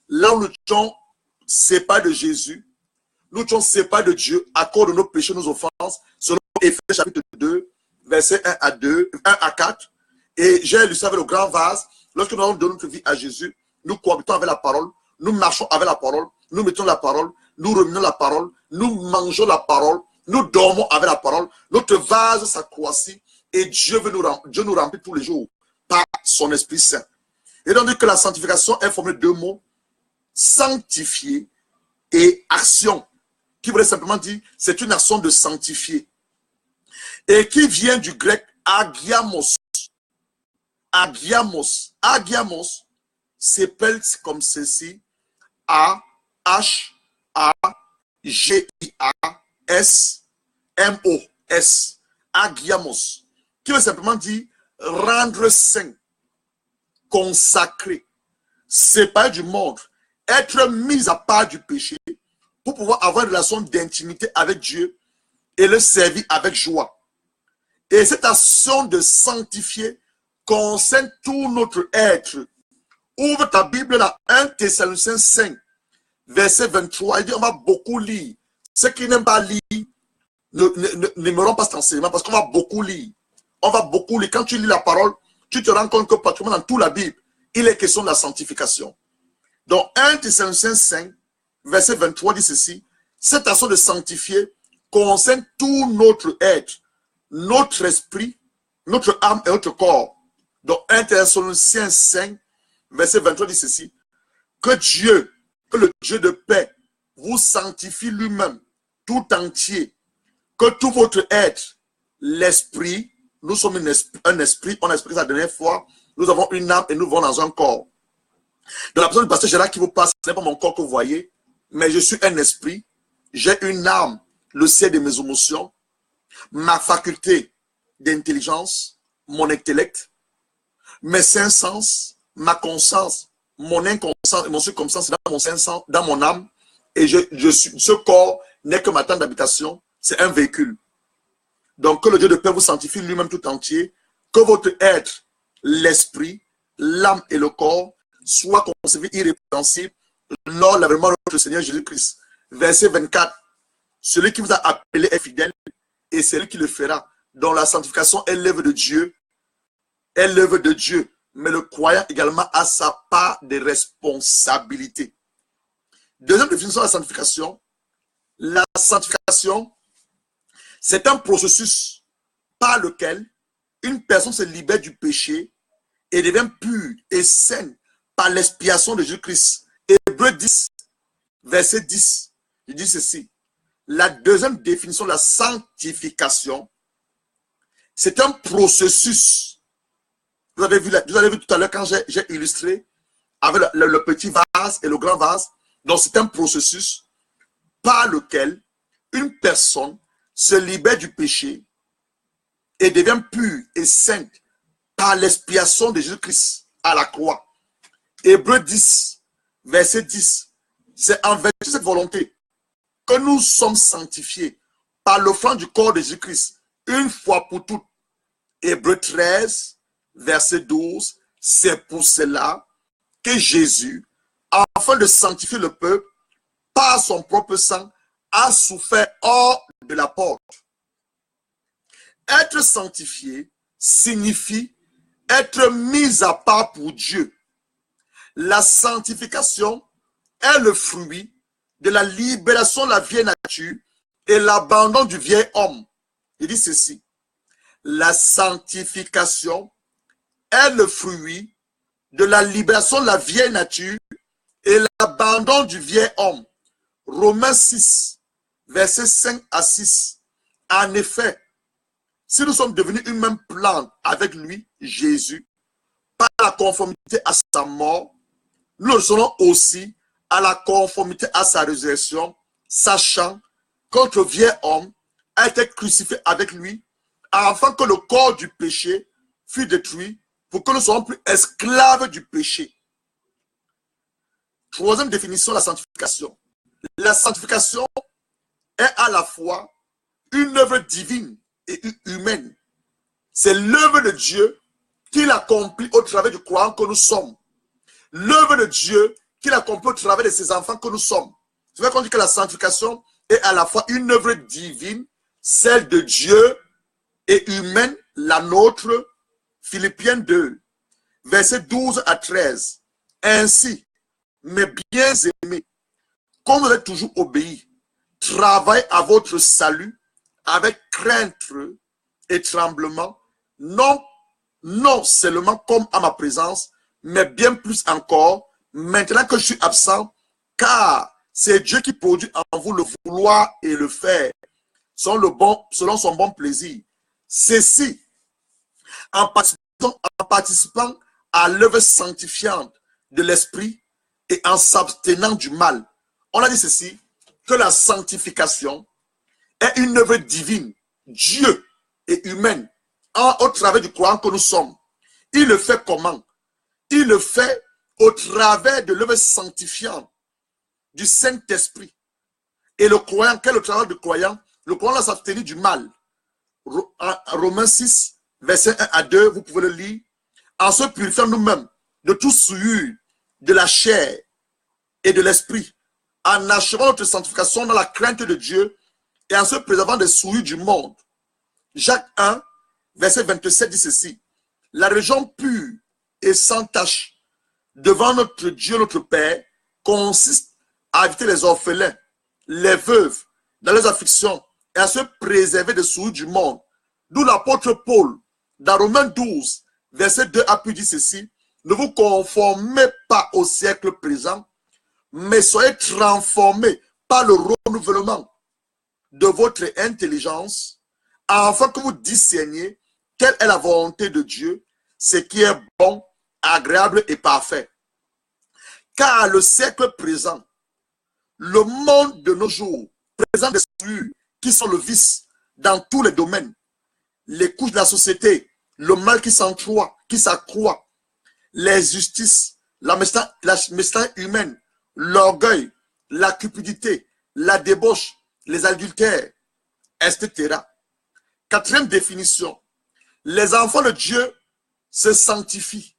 Là où nous étions séparés de Jésus, nous étions séparés de Dieu à cause de nos péchés, nos offenses, selon Éphésiens chapitre 2, versets 1 à 2, 1 à 4. Et j'ai illustré avec le grand vase. Lorsque nous avons donné notre vie à Jésus, nous cohabitons avec la parole, nous marchons avec la parole, nous mettons la parole, nous ruminons la parole, nous mangeons la parole, nous dormons avec la parole, notre vase s'accroît et Dieu nous remplit tous les jours par son Esprit Saint. Et donc, que la sanctification est formée de deux mots, sanctifier et action, qui voudrait simplement dire, c'est une action de sanctifier. Et qui vient du grec agiamos. Agiamos. Agiamos s'appelle comme ceci, A-H-A-G-I-A-S-M-O-S. Agiamos. Qui veut simplement dire rendre saint, consacré, séparé du monde, être mis à part du péché pour pouvoir avoir une relation d'intimité avec Dieu et le servir avec joie. Et cette action de sanctifier concerne tout notre être. Ouvre ta Bible là, 1 Thessaloniciens 5, verset 23. Il dit on va beaucoup lire. Ceux qui n'aiment pas lire n'aimeront pas cet enseignement parce qu'on va beaucoup lire. On va beaucoup lire. Quand tu lis la parole, tu te rends compte que pratiquement dans toute la Bible, il est question de la sanctification. Donc 1 Thessaloniciens 5, verset 23 dit ceci. Cette action de sanctifier concerne tout notre être, notre esprit, notre âme et notre corps. Donc 1 Thessaloniciens 5, verset 23 dit ceci. Que le Dieu de paix, vous sanctifie lui-même, tout entier. Que tout votre être, l'esprit, nous sommes un esprit, on a expliqué ça la dernière fois, nous avons une âme et nous vivons dans un corps. Dans la personne du pasteur Gérard qui vous passe, ce n'est pas mon corps que vous voyez, mais je suis un esprit, j'ai une âme, le ciel de mes émotions, ma faculté d'intelligence, mon intellect, mes cinq sens, ma conscience, mon inconscient et mon subconscient, c'est dans mon cinq sens, dans mon âme, et ce corps n'est que ma tente d'habitation, c'est un véhicule. Donc que le Dieu de paix vous sanctifie lui-même tout entier, que votre être, l'esprit, l'âme et le corps soient conservés irrépréhensibles lors de l'avènement de notre Seigneur Jésus-Christ. Verset 24. Celui qui vous a appelé est fidèle et c'est lui qui le fera. Donc la sanctification est l'œuvre de Dieu. Est l'œuvre de Dieu. Mais le croyant également a sa part de responsabilité. Deuxième définition de la sanctification. La sanctification, c'est un processus par lequel une personne se libère du péché et devient pure et saine par l'expiation de Jésus-Christ. Hébreux 10, verset 10, il dit ceci. La deuxième définition de la sanctification, c'est un processus. Vous avez vu tout à l'heure quand j'ai illustré avec le petit vase et le grand vase. Donc c'est un processus par lequel une personne se libère du péché et devient pure et sainte par l'expiation de Jésus-Christ à la croix. Hébreux 10, verset 10, c'est en vertu de cette volonté que nous sommes sanctifiés par l'offrande du corps de Jésus-Christ une fois pour toutes. Hébreux 13, verset 12, c'est pour cela que Jésus, afin de sanctifier le peuple, par son propre sang, a souffert hors de la porte. Être sanctifié signifie être mis à part pour Dieu. La sanctification est le fruit de la libération de la vieille nature et l'abandon du vieil homme. Il dit ceci. La sanctification est le fruit de la libération de la vieille nature et l'abandon du vieil homme. Romains 6, versets 5 à 6. En effet, si nous sommes devenus une même plante avec lui, Jésus, par la conformité à sa mort, nous le serons aussi à la conformité à sa résurrection, sachant que notre vieil homme a été crucifié avec lui, afin que le corps du péché fût détruit, pour que nous ne soyons plus esclaves du péché. Troisième définition de la sanctification. La sanctification est à la fois une œuvre divine et humaine. C'est l'œuvre de Dieu qu'il accomplit au travers du croyant que nous sommes. L'œuvre de Dieu qu'il accomplit au travers de ses enfants que nous sommes. C'est vrai qu'on dit que la sanctification est à la fois une œuvre divine, celle de Dieu, et humaine, la nôtre, Philippiens 2, versets 12 à 13. Ainsi, mes bien-aimés, comme vous êtes toujours obéis, travaillez à votre salut avec crainte et tremblement, non seulement comme à ma présence, mais bien plus encore, maintenant que je suis absent, car c'est Dieu qui produit en vous le vouloir et le faire, selon son bon plaisir. Ceci, en participant à l'œuvre sanctifiante de l'esprit et en s'abstenant du mal. On a dit ceci, que la sanctification est une œuvre divine, Dieu et humaine, au travers du croyant que nous sommes. Il le fait comment? Il le fait au travers de l'œuvre sanctifiante du Saint-Esprit. Et le croyant, quel est le travail du croyant? Le croyant doit s'abstenir du mal. Romains 6, verset 1 à 2, vous pouvez le lire. En se purifiant nous-mêmes de tout souillure de la chair et de l'esprit, en achevant notre sanctification dans la crainte de Dieu et en se préservant des souillures du monde. Jacques 1, verset 27 dit ceci. La religion pure et sans tache devant notre Dieu, notre Père, consiste à inviter les orphelins, les veuves, dans leurs afflictions et à se préserver des souillures du monde. D'où l'apôtre Paul, dans Romains 12, verset 2 a pu dire ceci, ne vous conformez pas au siècle présent, mais soyez transformés par le renouvellement de votre intelligence, afin que vous discerniez quelle est la volonté de Dieu, ce qui est bon, agréable et parfait. Car le siècle présent, le monde de nos jours, présente des souillures qui sont le vice dans tous les domaines, les couches de la société, le mal qui s'accroît, les justices, la méchanceté humaine, l'orgueil, la cupidité, la débauche, les adultères, etc. Quatrième définition, les enfants de Dieu se sanctifient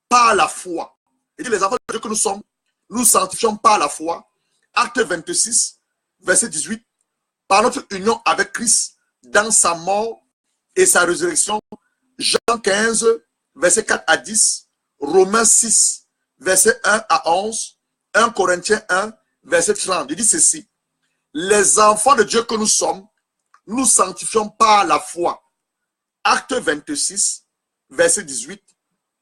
par la foi. Et les enfants de Dieu que nous sommes, nous sanctifions par la foi. Acte 26, verset 18, par notre union avec Christ dans sa mort et sa résurrection. Jean 15, verset 4 à 10, Romains 6, verset 1 à 11, 1 Corinthiens 1, verset 30. Il dit ceci, les enfants de Dieu que nous sommes, nous sanctifions par la foi. Acte 26, verset 18,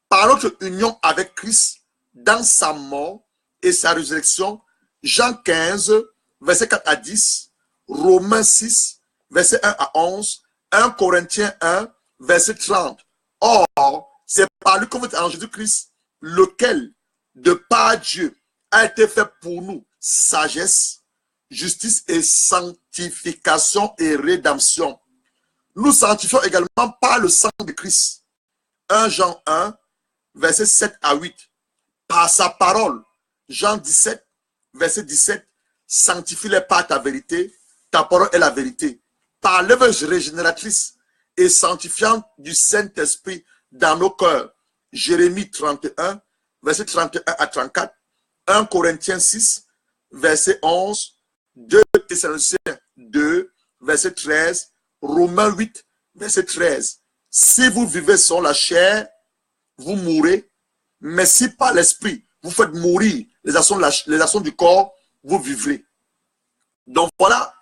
par notre union avec Christ dans sa mort et sa résurrection. Jean 15, verset 4 à 10, Romains 6, verset 1 à 11, 1 Corinthiens 1, verset 30. Or, c'est par lui que vous êtes en Jésus-Christ, lequel, de par Dieu, a été fait pour nous sagesse, justice et sanctification et rédemption. Nous sanctifions également par le sang de Christ. 1 Jean 1, verset 7 à 8. Par sa parole, Jean 17, verset 17, sanctifie-les par ta vérité, ta parole est la vérité. Par l'œuvre régénératrice et sanctifiante du Saint-Esprit dans nos cœurs. Jérémie 31, verset 31 à 34, 1 Corinthiens 6, verset 11, 2 Thessaloniciens 2, verset 13, Romains 8, verset 13. Si vous vivez sur la chair, vous mourrez, mais si par l'esprit, vous faites mourir les actions du corps, vous vivrez. Donc voilà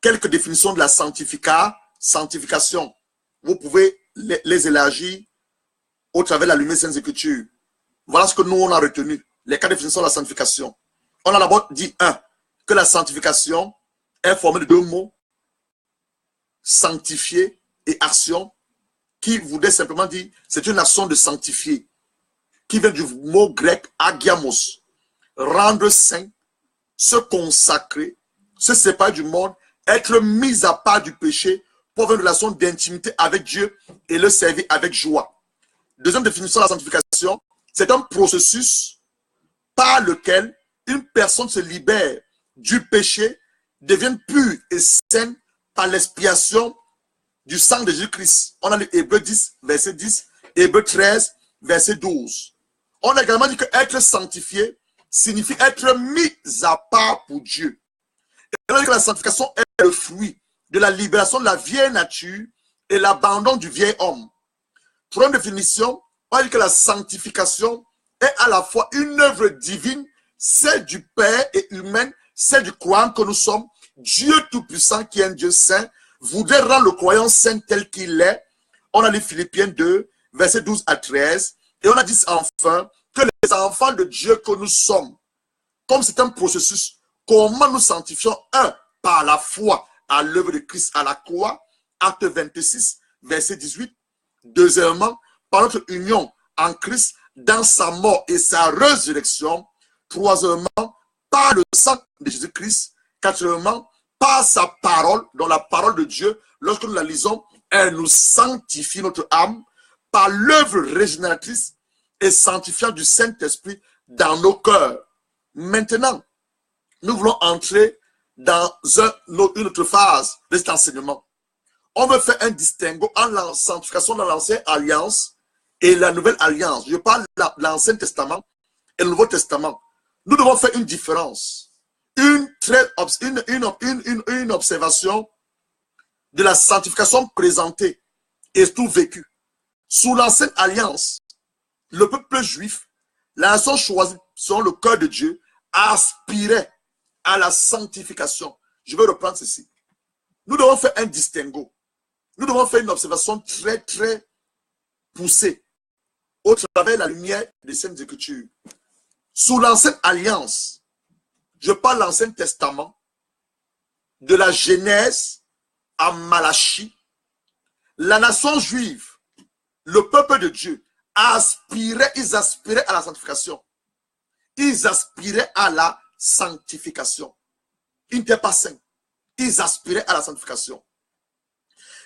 quelques définitions de la sanctification. Vous pouvez les élargir au travers de la lumière Sainte Écriture. Voilà ce que nous on a retenu, les quatre définitions de la sanctification. On a d'abord dit, que la sanctification est formée de deux mots, sanctifier et action, qui voudrait simplement dire, c'est une action de sanctifier, qui vient du mot grec agiamos, rendre saint, se consacrer, se séparer du monde, être mis à part du péché pour avoir une relation d'intimité avec Dieu et le servir avec joie. Deuxième définition de la sanctification, c'est un processus par lequel une personne se libère du péché, devient pure et saine par l'expiation du sang de Jésus-Christ. On a lu Hébreux 10, verset 10, Hébreux 13, verset 12. On a également dit que être sanctifié signifie être mis à part pour Dieu. Et on a dit que la sanctification est le fruit de la libération de la vieille nature et l'abandon du vieil homme. Troisième définition, on dit que la sanctification est à la fois une œuvre divine, celle du Père, et humaine, celle du croyant que nous sommes. Dieu Tout-Puissant, qui est un Dieu saint, voudrait rendre le croyant saint tel qu'il est. On a lu Philippiens 2, versets 12 à 13. Et on a dit enfin que les enfants de Dieu que nous sommes, comme c'est un processus, comment nous sanctifions? Un, par la foi à l'œuvre de Christ à la croix, acte 26, verset 18. Deuxièmement, par notre union en Christ dans sa mort et sa résurrection. Troisièmement, par le sang de Jésus-Christ. Quatrièmement, par sa parole, dans la parole de Dieu, lorsque nous la lisons, elle nous sanctifie notre âme par l'œuvre régénératrice et sanctifiante du Saint-Esprit dans nos cœurs. Maintenant, nous voulons entrer dans une autre phase de cet enseignement. On veut faire un distinguo entre la sanctification dans l'Ancienne Alliance et la Nouvelle Alliance. Je parle de l'Ancien Testament et le Nouveau Testament. Nous devons faire une différence. Une observation de la sanctification présentée et tout vécue. Sous l'Ancienne Alliance, le peuple juif, la nation choisie selon le cœur de Dieu, aspirait à la sanctification. Je vais reprendre ceci. Nous devons faire un distinguo. Nous devons faire une observation très, très poussée au travers de la lumière des Saintes Écritures. Sous l'Ancienne Alliance, je parle de l'Ancien Testament, de la Genèse à Malachie, la nation juive, le peuple de Dieu, ils aspiraient à la sanctification. Ils aspiraient à la sanctification. Ils n'étaient pas saints. Ils aspiraient à la sanctification.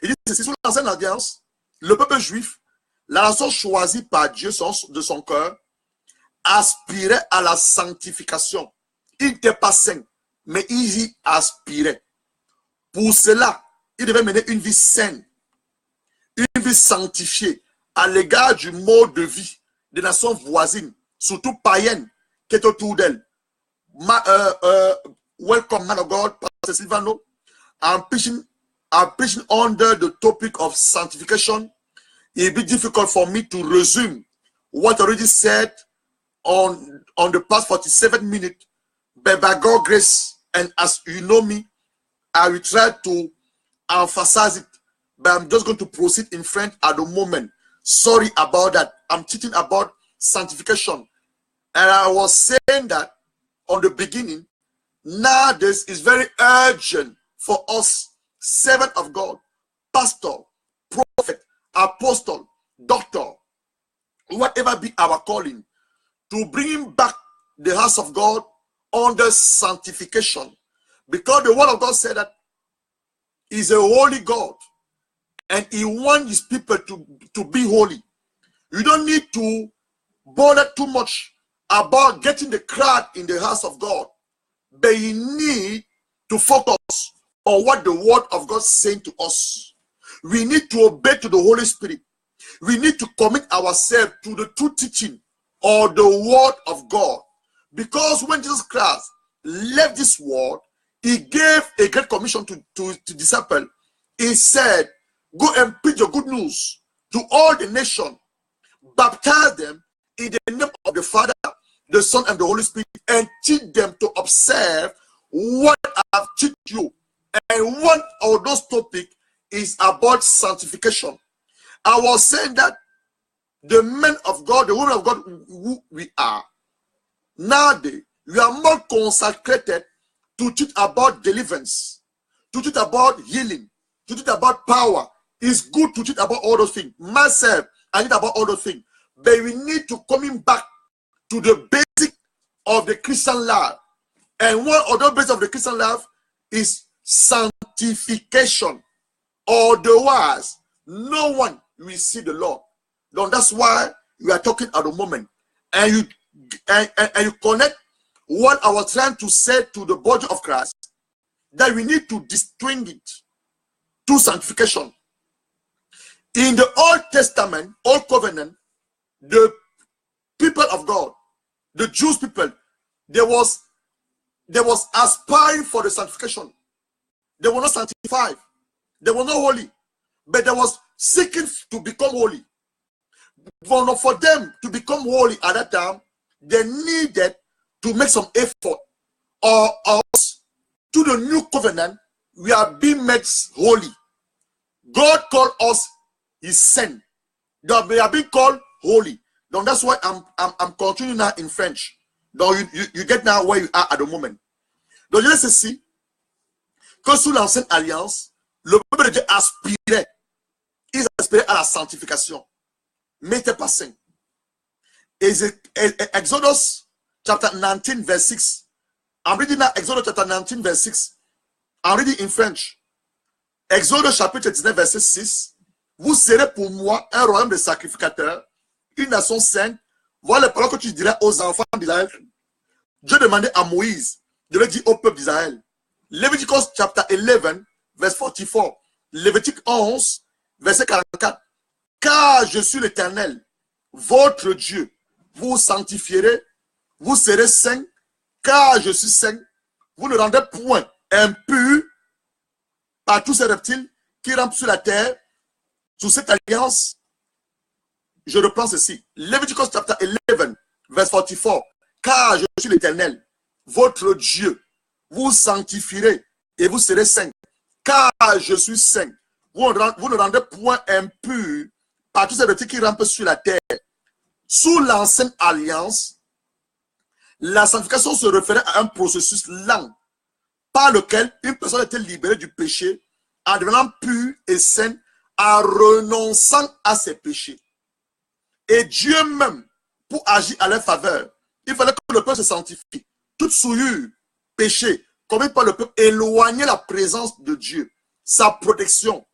Il dit ceci, sous l'Ancienne Alliance, le peuple juif, la nation choisie par Dieu de son cœur, aspirait à la sanctification. Ils n'étaient pas saints, mais ils y aspiraient. Pour cela, ils devaient mener une vie saine, une vie sanctifiée à l'égard du mode de vie des nations voisines, surtout païennes, qui est autour d'elles. Welcome, man of God, Pastor Silvano. I'm preaching under the topic of sanctification. It will be difficult for me to resume what I already said on the past 47 minutes. But by God's grace, and as you know me, I will try to emphasize it. But I'm just going to proceed in French at the moment. Sorry about that. I'm teaching about sanctification. And I was saying that on the beginning, nowadays is very urgent for us, servant of God, pastor, prophet, apostle, doctor, whatever be our calling, to bring back the house of God under sanctification. Because the word of God said that He's a holy God and He wants His people to be holy. You don't need to bother too much about getting the crowd in the house of God, but you need to focus on what the word of God is saying to us. We need to obey to the Holy Spirit. We need to commit ourselves to the true teaching or the word of God. Because when Jesus Christ left this world, He gave a great commission to disciples. He said, go and preach the good news to all the nations. Baptize them in the name of the Father, the Son, and the Holy Spirit, and teach them to observe what I have taught you. And one of those topics is about sanctification. I was saying that the men of God, the women of God who we are, nowadays, we are more consecrated to teach about deliverance, to teach about healing, to teach about power. It's good to teach about all those things. Myself, I need about all those things. But we need to coming back to the basic of the Christian life. And one of the basics of the Christian life is sanctification. Otherwise, no one will see the Lord. So that's why we are talking at the moment. And you connect what I was trying to say to the body of Christ, that we need to distinguish it to sanctification. In the Old Testament, Old Covenant, the people of God, the Jewish people, there was aspiring for the sanctification. They were not sanctified. They were not holy. but they was seeking to become holy. For them to become holy at that time, they needed to make some effort. Or else, to the new covenant, we are being made holy. God called us his son. We are being called holy. Donc that's why I'm continuing now in French. Donc you get now where you are at the moment. Donc je laisse ici que sous l'ancienne alliance, le peuple de Dieu aspirait. Ils aspiraient à la sanctification. Mais n'était pas saint. Exodus chapter 19 verse 6. I'm reading now Exodus chapter 19 verse 6. I'm reading in French. Exode chapitre 19 verset 6. Vous serez pour moi un royaume de sacrificateurs, une nation sainte. Voilà les paroles que tu diras aux enfants d'Israël. Dieu demandait à Moïse de le dire au peuple d'Israël. Leviticus chapter 11 verse 44. Lévitique 11 verset 44. Car je suis l'Éternel, votre Dieu. Vous sanctifierez, vous serez saints, car je suis saint. Vous ne rendez point impur par tous ces reptiles qui rampent sur la terre, sous cette alliance. Je reprends ceci. Leviticus chapter 11, verse 44. Car je suis l'Éternel, votre Dieu. Vous sanctifierez et vous serez saints. Car je suis saint. Vous ne rendez point impur par tous ces reptiles qui rampent sur la terre. Sous l'ancienne alliance, la sanctification se référait à un processus lent par lequel une personne était libérée du péché en devenant pure et saine, en renonçant à ses péchés. Et Dieu même, pour agir à leur faveur, il fallait que le peuple se sanctifie. Toute souillure, péché, commis par le peuple, éloigner la présence de Dieu, sa protection,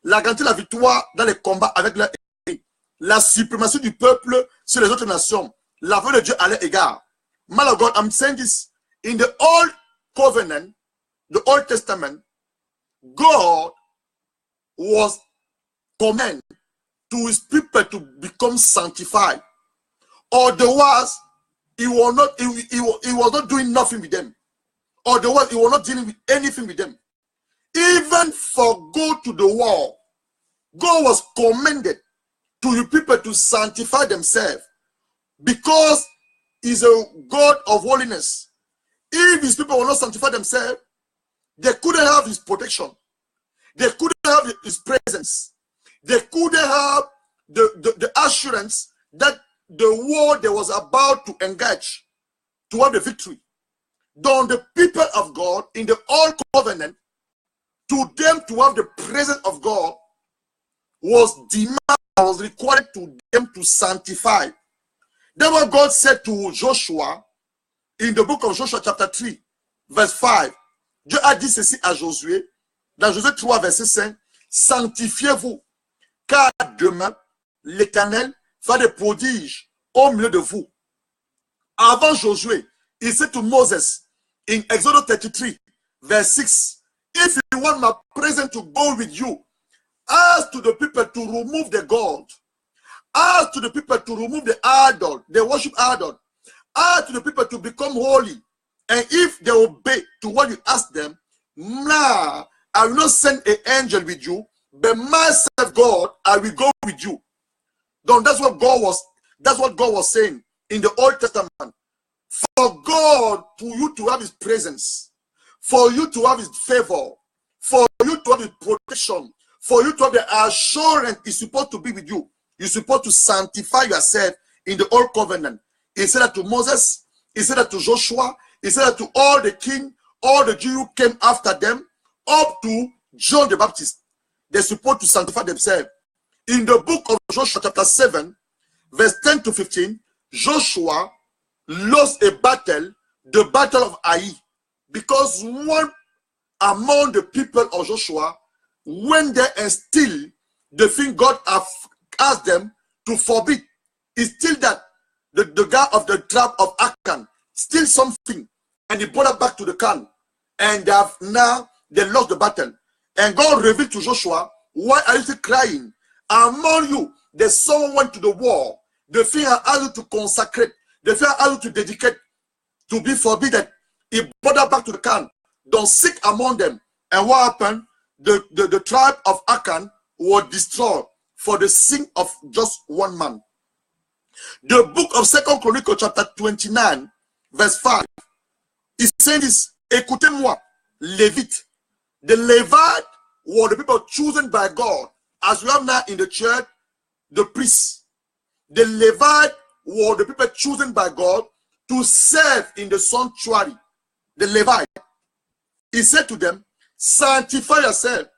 la garantie de la victoire dans les combats avec leur ennemi, la suprématie du peuple sur les autres nations, la volonté de Dieu à leur égard. Man of God, I'm saying this. In the Old Covenant, the Old Testament, God was commanding to his people to become sanctified. Otherwise, he was not doing nothing with them. Otherwise, he was not dealing with anything with them. Even for go to the war, God was commanded to the people to sanctify themselves because he's a God of holiness. If his people will not sanctify themselves, they couldn't have his protection. They couldn't have his presence. They couldn't have the assurance that the war they was about to engage to have the victory. Then the people of God in the Old Covenant, to them to have the presence of God was required to them to sanctify. That's what God said to Joshua in the book of Joshua chapter 3 verse 5. Dieu a dit ceci à Josué dans Josué 3 verset 5. Sanctifiez-vous, car demain l'Éternel fera des prodiges au milieu de vous. Avant Josué, he said to Moses in Exodus 33 verse 6, if you want my presence to go with you, ask to the people to remove the God. Ask to the people to remove the idol, they worship idol. Ask to the people to become holy. And if they obey to what you ask them, now I will not send an angel with you, but myself, God, I will go with you. Then that's what God was saying in the Old Testament. For God, for you to have his presence, for you to have his favor, for you to have his protection, for you to have the assurance he's supposed to be with you. You're supposed to sanctify yourself in the Old Covenant. He said that to Moses, he said that to Joshua, he said that to all the king, all the Jews who came after them, up to John the Baptist. They're supposed to sanctify themselves. In the book of Joshua chapter 7, verse 10 to 15, Joshua lost a battle, the battle of Ai, because one among the people of Joshua went there and still the thing God asked them to forbid. Is still that the guy of the tribe of Achan steal something and he brought it back to the camp, and they lost the battle. And God revealed to Joshua, why are you still crying? Among you, there's someone went to the war. The thing I asked you to consecrate, the thing I asked you to dedicate, to be forbidden. He brought that back to the camp. Don't seek among them. And what happened? The tribe of Achan was destroyed for the sin of just one man. The book of 2 Chronicles chapter 29 verse 5 is saying this. Écoutez-moi, Levite. The Levite were the people chosen by God, as we have now in the church, the priests. The Levite were the people chosen by God to serve in the sanctuary. The Levite. He said to them, sanctify yourself,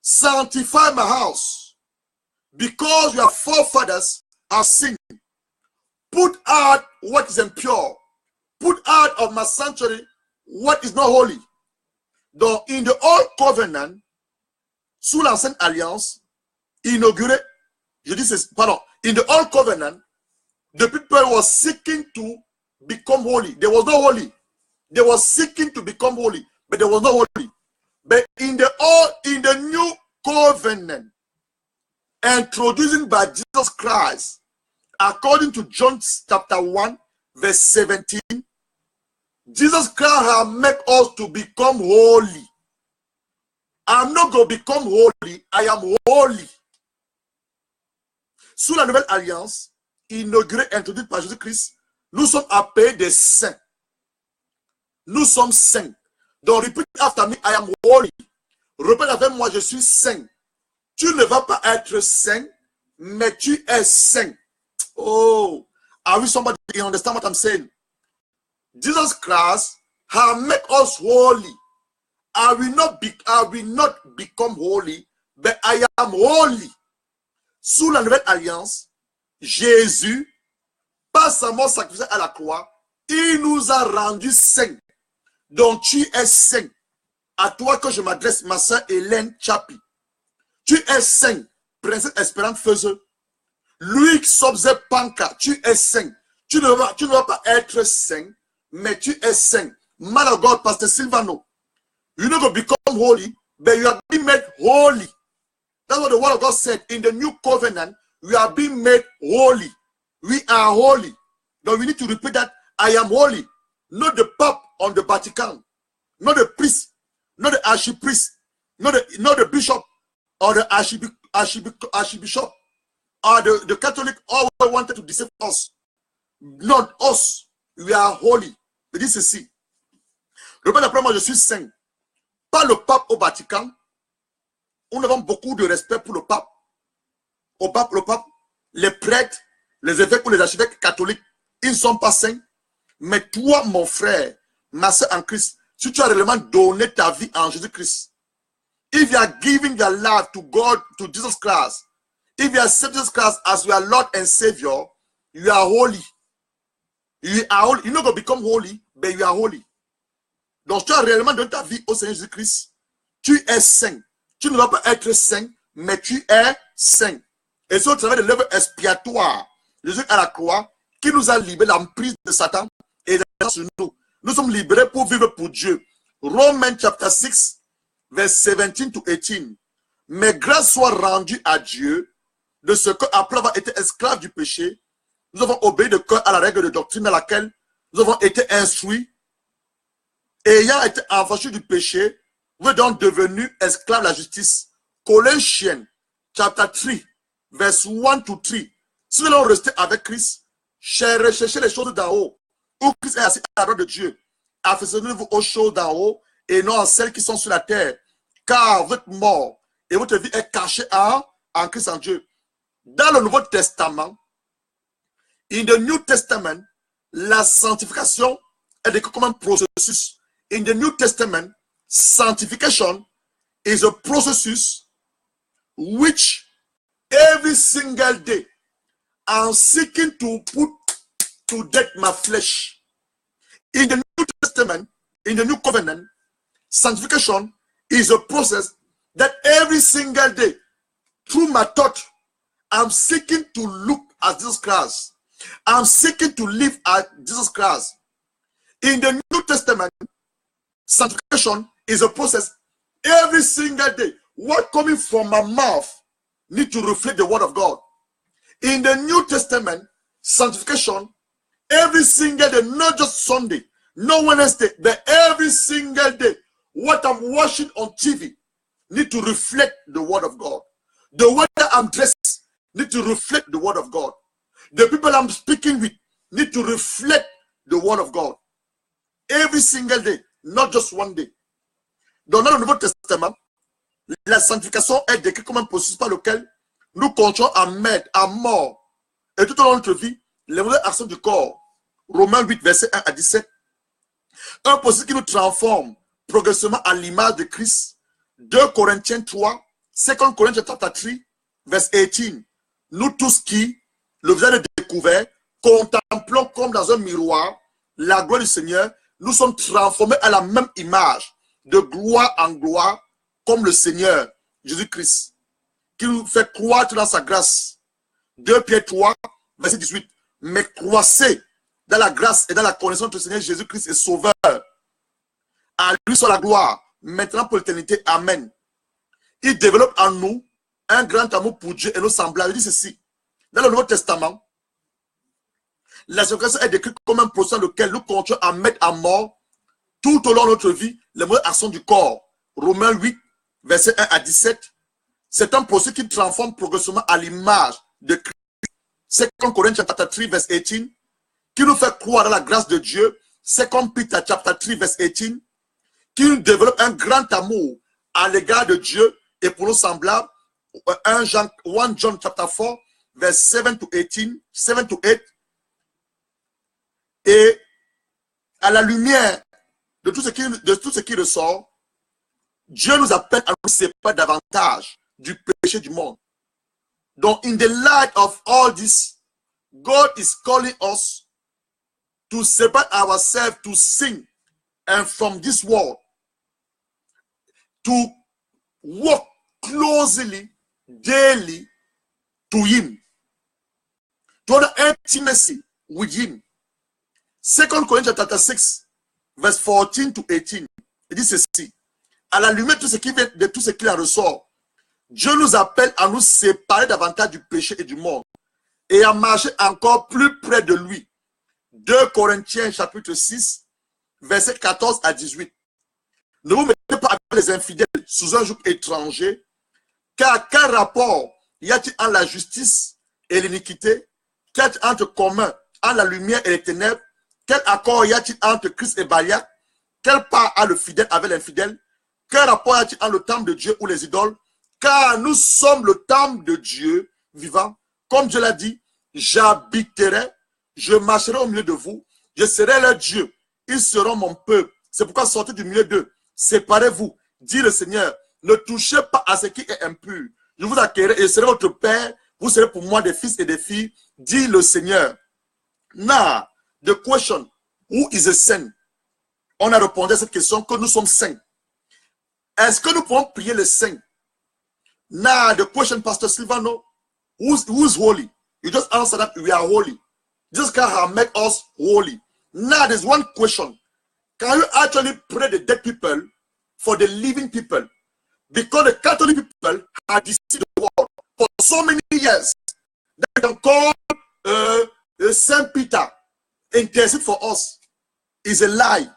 sanctify my house, because your forefathers have sinned. Put out what is impure, put out of my sanctuary what is not holy. Donc, in the old covenant, sous l'ancienne alliance, inaugurée, in the old covenant, the people were seeking to become holy. There was no holy. They were seeking to become holy, but there was no holy. But in the new covenant, introduced by Jesus Christ, according to John chapter 1, verse 17, Jesus Christ has made us to become holy. I'm not going to become holy, I am holy. Sous la nouvelle alliance, inaugurée, introduite par Jésus-Christ, nous sommes appelés des saints. Nous sommes saints. Donc, repeat after me, I am holy. Répète avec moi, je suis saint. Tu ne vas pas être saint, mais tu es saint. Oh, I wish somebody understand what I'm saying. Jesus Christ has made us holy. I will not become holy, but I am holy. Sous la nouvelle alliance, Jésus, par sa mort sacrifiée à la croix, il nous a rendus saints. Donc tu es saint. À toi que je m'adresse, ma soeur Hélène Chapi. Tu es saint. Princesse Espérance Feuze. Louis Sobze Panka. Tu es saint. Tu ne vas pas être saint, mais tu es saint. Man of God, Pastor Silvano. You're not going to become holy, but you are being made holy. That's what the word of God said. In the new covenant, we are being made holy. We are holy. Now we need to repeat that. I am holy. Not the Pope on the Vatican. Not the priest. Not the archpriest. Not the bishop. Or the archbishop. Or the Catholic always wanted to deceive us. Not us. We are holy. But this is ceci. Répète après moi, je suis saint. Pas le pape au Vatican. Nous avons beaucoup de respect pour le pape. Le pape, les prêtres, les évêques ou les archevêques catholiques, ils ne sont pas saints. Mais toi, mon frère, ma soeur en Christ, si tu as réellement donné ta vie en Jésus-Christ, if you are giving your life to God, to Jesus Christ, if you accept Jesus Christ as your Lord and Savior, you are holy. You are holy. You're not going to become holy, but you are holy. Donc, tu as réellement donné ta vie au Seigneur Jésus-Christ. Tu es saint. Tu ne vas pas être saint, mais tu es saint. Et c'est au travers de l'œuvre expiatoire de Jésus à la croix qui nous a libérés de l'emprise de Satan et de sur nous. Nous sommes libérés pour vivre pour Dieu. Romans chapter 6, verse 17 to 18. Mais grâce soit rendue à Dieu de ce qu'après avoir été esclaves du péché, nous avons obéi de cœur à la règle de doctrine à laquelle nous avons été instruits. Ayant été affranchis du péché, vous êtes donc devenus esclaves de la justice. Colossiens chapter 3, verse 1 to 3. Si nous allons rester avec Christ, recherchez les choses d'en haut, où Christ est assis à la droite de Dieu. Affectionnez-vous aux choses d'en haut et non à celles qui sont sur la terre. Car vous êtes morts et votre vie est cachée en Christ en Dieu. Dans le Nouveau Testament, in the New Testament, la sanctification est décrite comme un processus. In the New Testament, sanctification is a process which every single day I'm seeking to put to death my flesh. In the New Testament, in the New Covenant, sanctification is a process that every single day, through my thought, I'm seeking to look at Jesus Christ. I'm seeking to live at Jesus Christ. In the New Testament, sanctification is a process every single day. What coming from my mouth need to reflect the word of God. In the New Testament, sanctification every single day, not just Sunday, no Wednesday, but every single day. What I'm watching on TV need to reflect the word of God. The way that I'm dressed need to reflect the word of God. The people I'm speaking with need to reflect the word of God. Every single day, not just one day. Dans le Nouveau Testament, la sanctification est décrite comme un processus par lequel nous continuons à mettre à mort et tout au long de notre vie les mauvaises actions du corps. Romains 8, verset 1 à 17. Un processus qui nous transforme progressivement à l'image de Christ. 2 Corinthiens 3, 2 Corinthians 3, verset 18. Nous tous qui, le visage découvert, contemplons comme dans un miroir la gloire du Seigneur, nous sommes transformés à la même image, de gloire en gloire, comme le Seigneur Jésus-Christ, qui nous fait croître dans sa grâce. 2 Pierre 3, verset 18. Mais croissez dans la grâce et dans la connaissance du Seigneur Jésus-Christ est Sauveur. À lui soit la gloire, maintenant pour l'éternité. Amen. Il développe en nous un grand amour pour Dieu et nos semblables. Il dit ceci. Dans le Nouveau Testament, la sanctification est décrite comme un processus dans lequel nous continuons à mettre à mort tout au long de notre vie les mauvaises actions du corps. Romains 8, verset 1 à 17. C'est un processus qui transforme progressivement à l'image de Christ. 2 Corinthians 3, verset 18. Qui nous fait croire dans la grâce de Dieu. 2 Peter 3, verset 18. Qui nous développe un grand amour à l'égard de Dieu et pour nos semblables. 1 John 4, verset 7 to 18, 7 to 8. Et à la lumière de tout ce qui ressort, Dieu nous appelle à nous séparer davantage du péché du monde. Donc, in the light of all this, God is calling us to separate ourselves to sin and from this world, to walk closely, daily to Him, to have intimacy with Him. 2 Corinthians 6, verse 14 to 18. Il dit ceci. À la lumière de tout ce qui en ressort, Dieu nous appelle à nous séparer davantage du péché et du monde et à marcher encore plus près de lui. 2 Corinthiens chapitre 6, verset 14 à 18. Ne vous mettez pas avec les infidèles sous un joug étranger, car quel rapport y a-t-il entre la justice et l'iniquité? Quel entre commun entre la lumière et les ténèbres? Quel accord y a-t-il entre Christ et Baliac? Quel part a le fidèle avec l'infidèle? Quel rapport y a-t-il entre le temple de Dieu ou les idoles? Car nous sommes le temple de Dieu vivant. Comme Dieu l'a dit, j'habiterai, je marcherai au milieu de vous, je serai leur Dieu, ils seront mon peuple. C'est pourquoi sortez du milieu d'eux, séparez-vous, dit le Seigneur, ne touchez pas à ce qui est impur. Je vous accueillerai et je serai votre Père, vous serez pour moi des fils et des filles, dit le Seigneur. Now, the question, who is a saint? On a répondu à cette question que nous sommes saints. Est-ce que nous pouvons prier les saints? Now, the question, Pastor Silvano, who's holy? You just answer that we are holy. Jesus Christ has made us holy. Now, there's one question. Can you actually pray the dead people for the living people? Because the Catholic people have deceived the world for so many years. They can call Saint Peter intercede for us. Is a lie.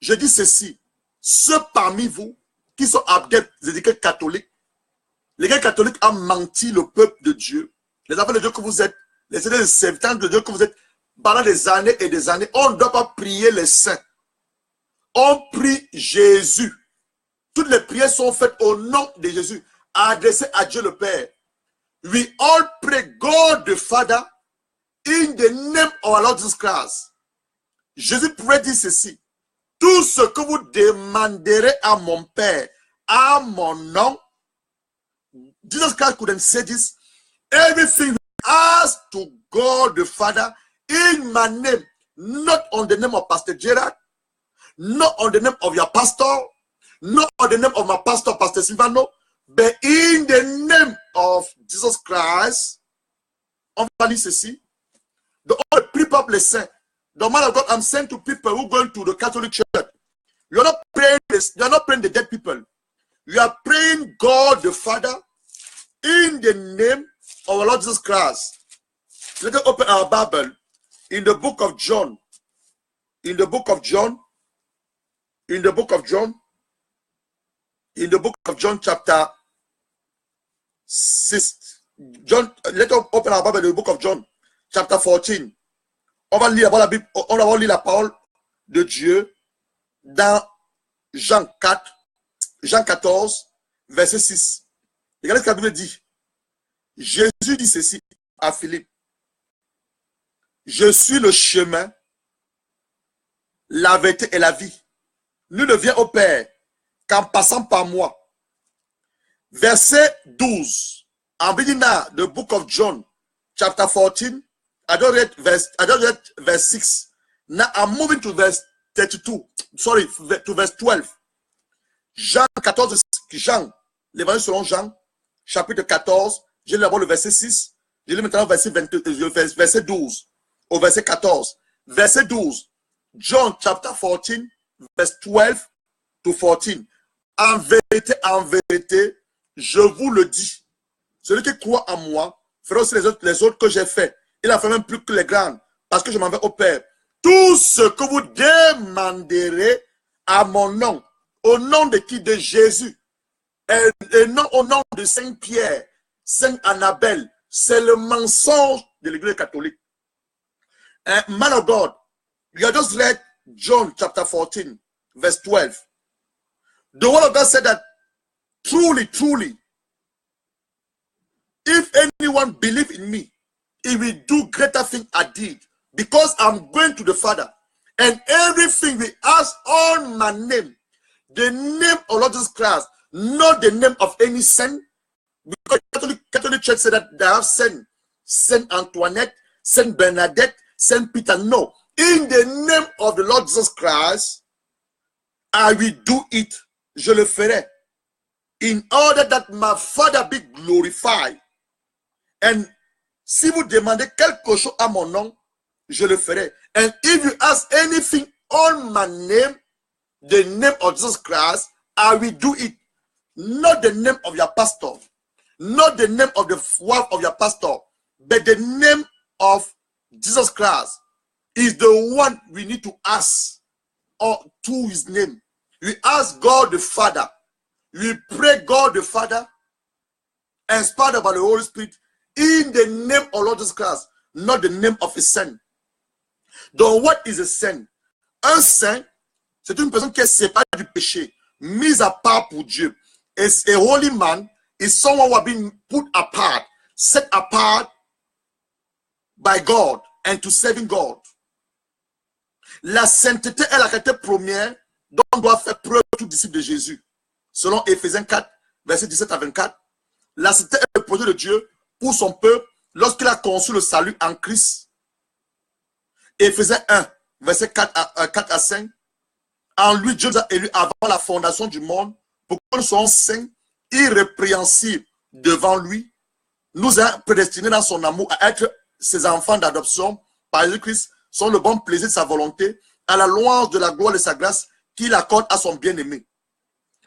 Je dis ceci. Ceux parmi vous qui sont adeptes des églises catholiques, l'Église catholique a menti le peuple de Dieu. Les enfants de Dieu que vous êtes, les serviteurs de Dieu que vous êtes, pendant des années et des années, on ne doit pas prier les saints. On prie Jésus. Toutes les prières sont faites au nom de Jésus, adressées à Dieu le Père. We all pray God the Father in the name of our Lord Jesus Christ. Jésus pourrait dire ceci. Tout ce que vous demanderez à mon Père, à mon nom, Jesus Christ couldn't say this. Everything we ask to God the Father in my name, not on the name of Pastor Gerard, not on the name of your pastor, not on the name of my pastor, Pastor Silvano, but in the name of Jesus Christ. On va lire ceci. The all people les saints. The man of God, I'm saying to people who go to the Catholic Church, you're not praying this, you're not praying the dead people. You are praying God the Father in the name of our Lord Jesus Christ. Let us open our Bible in the book of John. In the book of John. In the book of John. In the book of John chapter 6. John, let us open our Bible, the book of John, chapter 14. On va lire la Bible, on va lire la parole de Dieu dans Jean 14, verset 6. Regardez ce que la Bible dit. Jésus dit ceci à Philippe. Je suis le chemin, la vérité et la vie. Nul ne vient au Père qu'en passant par moi. Verset 12. I'm reading now the book of John, chapter 14. I don't read verse 6. Now I'm moving to verse 32. Sorry, to verse 12. Jean 14, Jean, l'évangile selon Jean, chapitre 14. Je lis d'abord le verset 6. Je lis maintenant verset 12 au verset 14. Verset 12. John chapter 14, verse 12 to 14. En vérité, je vous le dis. Celui qui croit en moi fera aussi les autres que j'ai fait. Il en fait même plus que les grandes, parce que je m'en vais au Père. Tout ce que vous demanderez à mon nom, au nom de qui? De Jésus, et non au nom de Saint Pierre, Saint Annabelle, c'est le mensonge de l'Église catholique. Man of God, you have just read John chapter 14, verse 12. The word of God said that truly, truly, if anyone believes in me, he will do greater things I did, because I'm going to the Father. And everything we ask on my name, the name of Lord Jesus Christ, not the name of any saint, because Catholic Church said that they have Saint Antoinette, Saint Bernadette, Saint Peter. No, in the name of the Lord Jesus Christ, I will do it. Je le ferai, in order that my Father be glorified. And si vous demandez quelque chose à mon nom, je le ferai. And if you ask anything on my name, the name of Jesus Christ, I will do it. Not the name of your pastor, not the name of the wife of your pastor, but the name of Jesus Christ is the one we need to ask, or to his name. We ask God the Father. We pray God the Father, inspired by the Holy Spirit, in the name of Lord Jesus Christ, not the name of a saint. Donc, what is a saint? Un saint, c'est une personne qui est séparée du péché, mise à part pour Dieu. A holy man is someone who has been put apart, set apart by God and to serving God. La sainteté est la qualité première dont doit faire preuve tout disciple de Jésus. Selon Éphésiens 4, versets 17 à 24, la sainteté est le projet de Dieu pour son peuple lorsqu'il a conçu le salut en Christ. Éphésiens 1, versets 4 à 5. En lui, Dieu nous a élus avant la fondation du monde pour que nous soyons saints, irrépréhensibles devant lui. Nous a prédestinés dans son amour à être ses enfants d'adoption par Jésus-Christ, selon le bon plaisir de sa volonté, à la louange de la gloire de sa grâce qu'il accorde à son bien-aimé.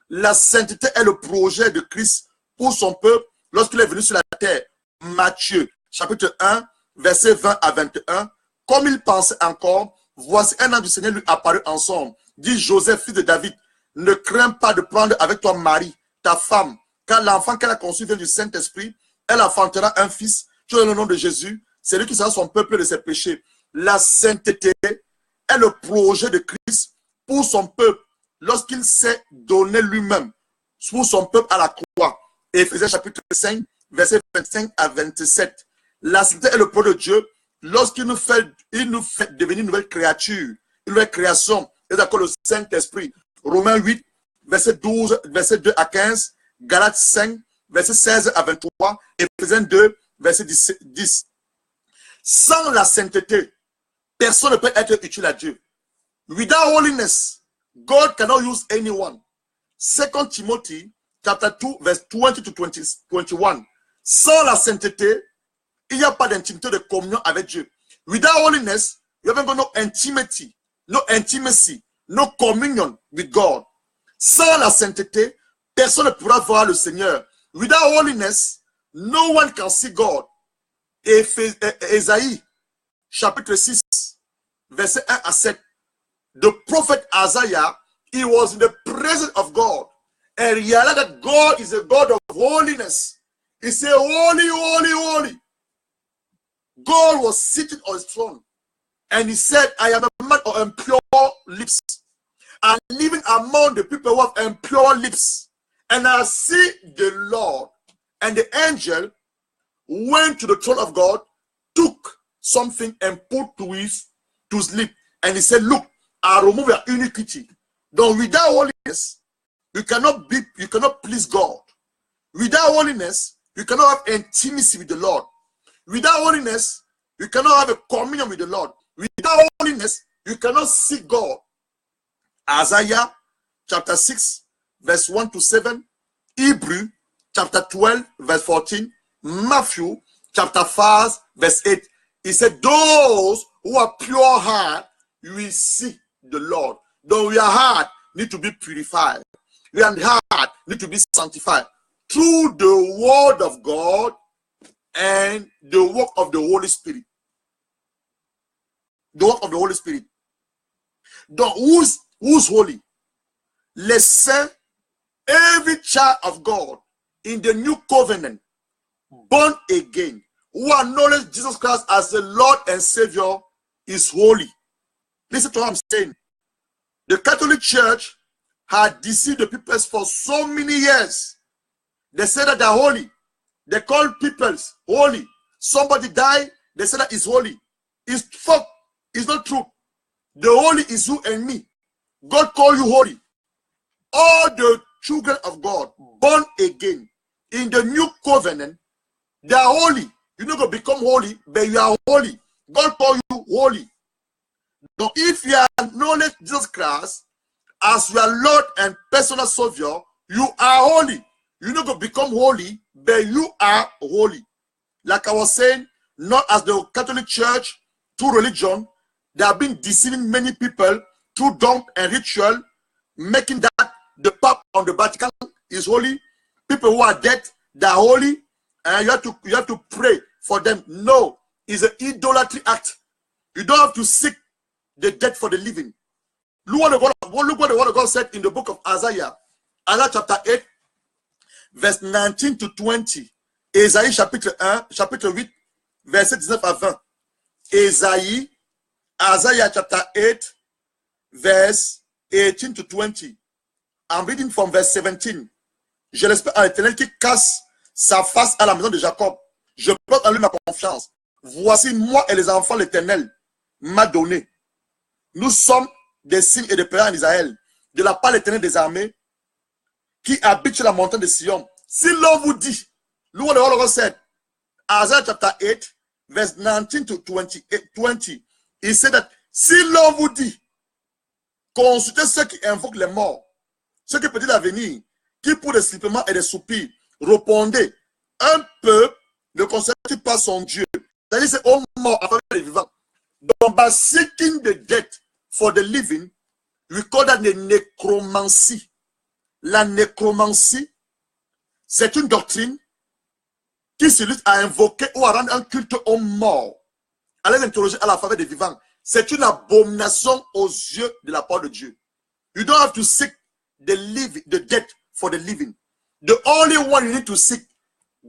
La sainteté est le projet de Christ pour son peuple lorsqu'il est venu sur la terre. Matthieu, chapitre 1, versets 20 à 21. Comme il pensait encore, voici un ange du Seigneur lui apparut en songe. Dit Joseph, fils de David, ne crains pas de prendre avec toi Marie, ta femme, car l'enfant qu'elle a conçu vient du Saint-Esprit. Elle enfantera un fils, tu donnes le nom de Jésus. C'est lui qui sera son peuple de ses péchés. La sainteté est le projet de Christ pour son peuple lorsqu'il s'est donné lui-même pour son peuple à la croix. Éphésiens chapitre 5, versets 25 à 27. La sainteté est le projet de Dieu lorsqu'il nous fait devenir une nouvelle créature, une nouvelle création, et d'accord le Saint-Esprit. Romains 8, verset 12, verset 2 à 15, Galates 5, verset 16 à 23, Éphésiens 2, verset 10. Sans la sainteté, personne ne peut être utile à Dieu. Without holiness, God cannot use anyone. 2 Timothy chapter 2, verse 20 to 21. Sans la sainteté, il n'y a pas d'intimité de communion avec Dieu. Without holiness, you haven't got no intimacy, no communion with God. Sans la sainteté, personne ne pourra voir le Seigneur. Without holiness, no one can see God. Ésaïe, chapitre 6, verset 1 à 7. The prophet Isaiah, he was in the presence of God and realized that God is a God of holiness. He said, holy, holy, holy. God was sitting on his throne. And he said, I am a man of impure lips. I'm living among the people who have impure lips. And I see the Lord. And the angel went to the throne of God, took something and put to his lip. And he said, look, I remove your iniquity. Though without holiness, you cannot please God. Without holiness, you cannot have intimacy with the Lord. Without holiness, you cannot have a communion with the Lord. Without holiness, you cannot see God. Isaiah chapter 6, verse 1 to 7. Hebrew chapter 12, verse 14. Matthew chapter 5, verse 8. He said, those who are pure heart, you will see the Lord. Though your heart need to be purified. Your heart need to be sanctified through the word of God and the work of the Holy Spirit. The work of the Holy Spirit. Who's holy? Les saints, every child of God in the new covenant, born again, who acknowledge Jesus Christ as the Lord and Savior, is holy. Listen to what I'm saying. The Catholic Church had deceived the people for so many years. They said that they're holy. They call people holy. Somebody died, they said that is holy. It's fuck. It's not true. The holy is you and me. God call you holy. All the children of God, born again, in the new covenant, they are holy. You're not going to become holy, but you are holy. God call you holy. Now, if you acknowledge Jesus Christ as your Lord and personal Savior, you are holy. You're not going to become holy, but you are holy. Like I was saying, not as the Catholic Church, through religion, they have been deceiving many people through dogma and ritual, making that the Pope on the Vatican is holy. People who are dead, they are holy, and you have to pray for them. No, it's an idolatry act. You don't have to seek the dead for the living. Look what the word of God said in the book of Isaiah. Isaiah chapter 8, verse 19 to 20. Ésaïe chapitre 1, chapitre 8, verset 19 à 20. Isaiah chapter 8, verse 18 to 20. I'm reading from verse 17. Je l'espère à l'Éternel qui casse sa face à la maison de Jacob. Je porte en lui ma confiance. Voici moi et les enfants l'Éternel m'a donné. Nous sommes des signes et des pèlerins d'Israël, de la part de l'Éternel des armées, qui habite sur la montagne de Sion. Si l'on vous dit, look what the Lord said, Isaiah chapter 8, verse 19 to 20, he said that, si l'on vous dit, consultez ceux qui invoquent les morts, ceux qui prédisent l'avenir, qui pour des sifflements et des soupirs, répondez, un peuple ne constitue pas son Dieu. C'est-à-dire, c'est au mort à faveur des vivants. Donc, by seeking the dead for the living, we call that the nécromancie. La nécromancie, c'est une doctrine qui se lutte à invoquer ou à rendre un culte aux morts, à les interroger à la faveur des vivants. C'est une abomination aux yeux de la part de Dieu. You don't have to seek the dead for the living. The only one you need to seek,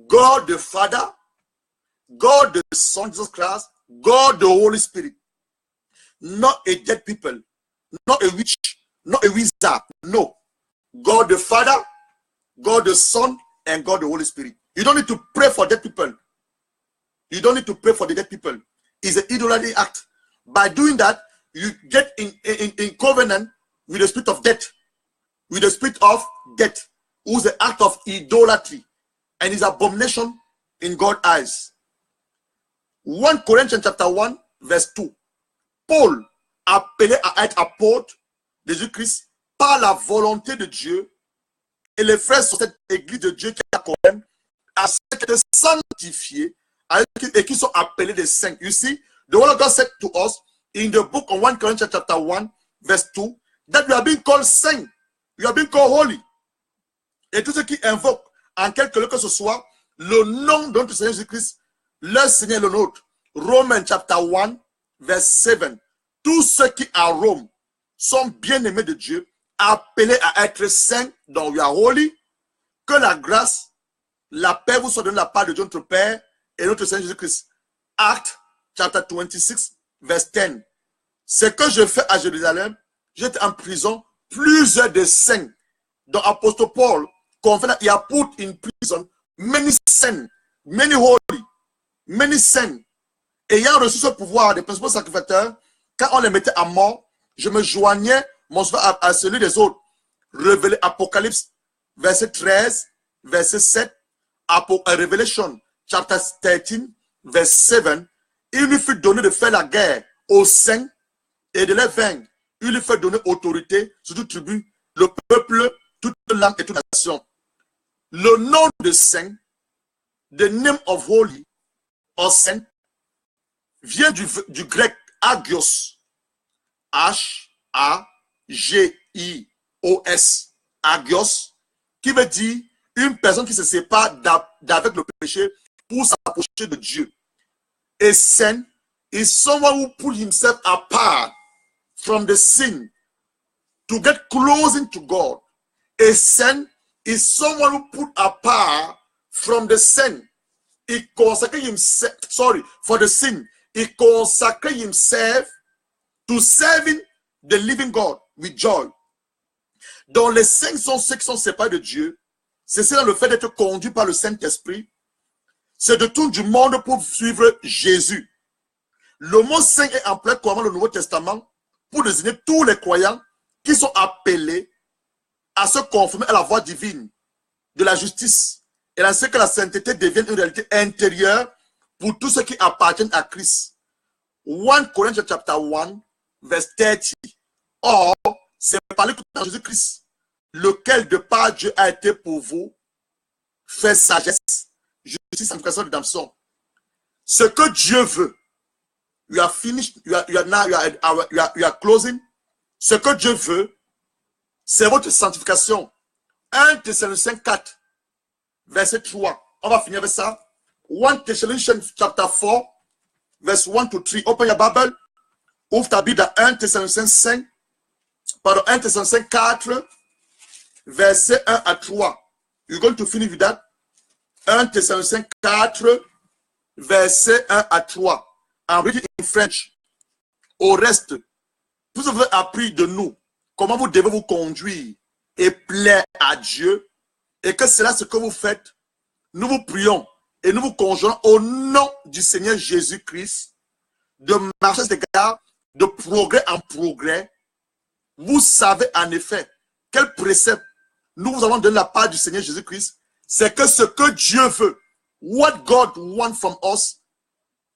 God the Father, God the Son, Jesus Christ, God the Holy Spirit. Not a dead people, not a witch, not a wizard. No. God the Father, God the Son, and God the Holy Spirit. You don't need to pray for dead people. You don't need to pray for the dead people. It's an idolatry act. By doing that, you get in covenant with the spirit of death. With the spirit of death, who's the act of idolatry. And is abomination in God's eyes. 1 Corinthians chapter 1, verse 2. Paul, appelé à être apôtre de Jésus-Christ par la volonté de Dieu, et les frères sur cette église de Dieu qui a quand même, à ceux qui étaient sanctifiés et qui sont appelés des saints. You see, the word of God said to us in the book of 1 Corinthians chapter 1, verse 2, that we are being called saints. We are being called holy. Et tous ceux qui invoquent en quelque lieu que ce soit le nom de notre Seigneur Jésus-Christ, leur Seigneur le nôtre. Romans chapter 1, verse 7. Tous ceux qui à Rome sont bien-aimés de Dieu, appelés à être saints, dont we are holy, que la grâce La paix vous soit donnée de la part de Dieu notre Père et notre Seigneur Jésus-Christ. Acte chapter 26, verse 10. Ce que je fais à Jérusalem, j'étais en prison, plusieurs des saints, dont Apostle Paul confirme that he a put in prison many saints, many holy, many saints. Ayant reçu ce pouvoir des principaux sacrificateurs, quand on les mettait à mort, je me joignais mon souffle à celui des autres. Révélé Apocalypse, verset 13, verset 7, Revelation, chapter 13, verset 7, il lui fut donné de faire la guerre aux saints et de les vaincre. Il lui fait donner autorité sur toute tribu, le peuple, toute langue et toute nation. Le nom de saint, the name of holy, or saint, vient du grec agios, H-A-G-I-O-S, agios, qui veut dire une personne qui se sépare d'avec le péché pour s'approcher de Dieu. A saint is someone who put himself apart from the sin to get closer to God. A saint is someone who put apart from the sin. He consecrated himself, for the sin. He consecrated himself to serving the living God with joy. Donc les saints sont ceux qui sont séparés de Dieu. C'est ça le fait d'être conduit par le Saint-Esprit. C'est de tout du monde pour suivre Jésus. Le mot saint est employé couramment dans le Nouveau Testament pour désigner tous les croyants qui sont appelés à se conformer à la voie divine de la justice et à ce que la sainteté devienne une réalité intérieure pour tous ceux qui appartiennent à Christ. 1 Corinthians chapter 1, verse 30. Or, c'est parler tout en Jésus-Christ, lequel de par Dieu a été pour vous fait sagesse, justice, sanctification, rédemption. Ce que Dieu veut, you are finished, you are closing. Ce que Dieu veut, c'est votre sanctification. 1 Thessaloniciens 4, verset 3. On va finir avec ça. 1 Thessalonians chapter 4, verse 1 to 3. Open your Bible. Ouvre ta Bible à 1 Thessaloniciens 5. Pardon, 1 Thessaloniciens 4, verset 1 à 3. You're going to finish with that. 1 Thessaloniciens 4, verset 1 à 3. En reading in French. Au reste, vous avez appris de nous comment vous devez vous conduire et plaire à Dieu, et que c'est là ce que vous faites. Nous vous prions et nous vous conjurons au nom du Seigneur Jésus-Christ de marcher cet égard de progrès en progrès. Vous savez en effet quel précepte nous vous avons donné de la part du Seigneur Jésus-Christ, c'est que ce que Dieu veut, what God wants from us,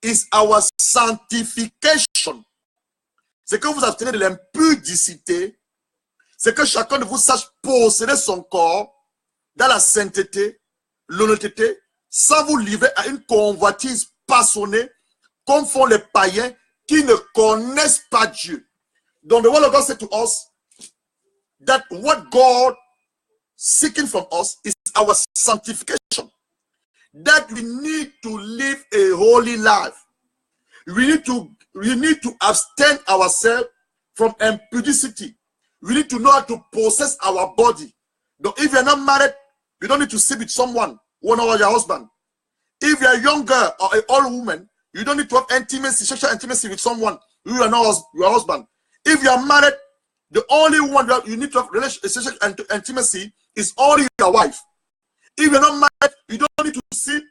is our sanctification. C'est que vous abstenez de l'impudicité, c'est que chacun de vous sache posséder son corps dans la sainteté, l'honnêteté, sans vous livrer à une convoitise passionnée, comme font les païens qui ne connaissent pas Dieu. Donc, the word of God said to us that what God seeking from us is our sanctification. That we need to live a holy life. We need to abstain ourselves from impudicity. We need to know how to possess our body. Though if you're not married, you don't need to sleep with someone who is not your husband. If you're a young girl or an old woman, you don't need to have intimacy, sexual intimacy with someone who is not your husband. If you are married, the only one that you need to have sexual intimacy is only your wife. If you're not married, you don't need to see